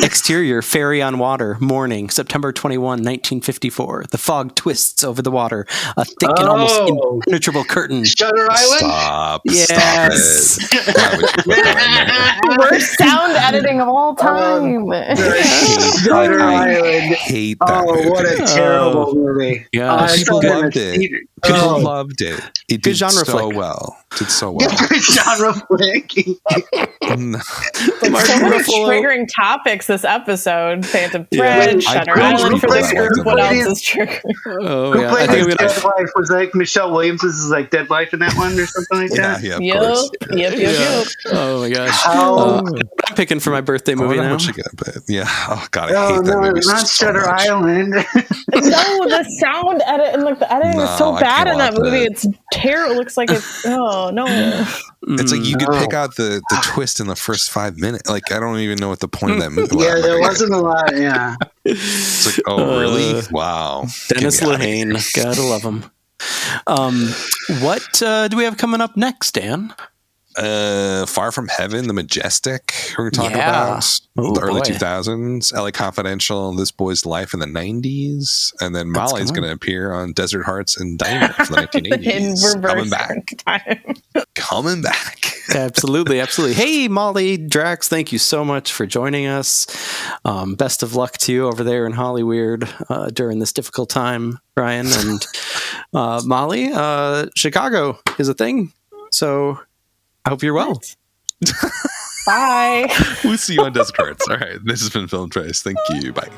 Exterior, ferry on water, morning, September 21, 1954. The fog twists over the water. A thick and almost impenetrable curtain. Shutter Island? Stop. Yes. Stop it. Glad we put that in there. Worst sound editing of all time. Shutter I Island. hate that Oh, movie. what a terrible movie. Yeah. I People saw that in loved the it. theater. People Oh. loved it. It Good did genre so flick. well. Did so well. Genre flick. No. Like, so many Ruffalo. triggering topics this episode. Phantom Yeah. Thread, I Shutter know Island for people this that group. liked What it. else is triggering? Oh, Who yeah. I played think I'm his gonna. dead wife? Was like Michelle Williams? This is like dead wife in that one or something like Yeah, that? yeah, of Yep, course. yep. Oh my gosh. How- I'm picking for my birthday I movie wonder how now. much you get, but yeah. Oh God, I Oh hate that no, movie not so Shutter much. Island. No, the sound edit and like the editing is so No, I bad can't in that watch movie. that. It's terrible. It looks like it's no. It's like you could No. pick out the twist in the first 5 minutes. Like I don't even know what the point of that movie. Yeah, was. there wasn't a lot. Yeah, It's like, oh really? Wow. Dennis Get me outta Lehane. Gotta love him. What do we have coming up next, Dan? Far From Heaven, The Majestic. We're going to talk Yeah. about Oh, the early boy. 2000s, LA Confidential, This Boy's Life in the 90s, and then That's Molly's cool. going to appear on Desert Hearts and Diner for the 1980s. In reverse Coming back. time. Coming back. Absolutely, absolutely. Hey, Molly, Drax, thank you so much for joining us. Best of luck to you over there in Hollyweird during this difficult time, Ryan. And Molly, Chicago is a thing. So I hope you're well. Bye. We'll see you on Desert Hearts. All right. This has been Film Trace. Thank you. Bye.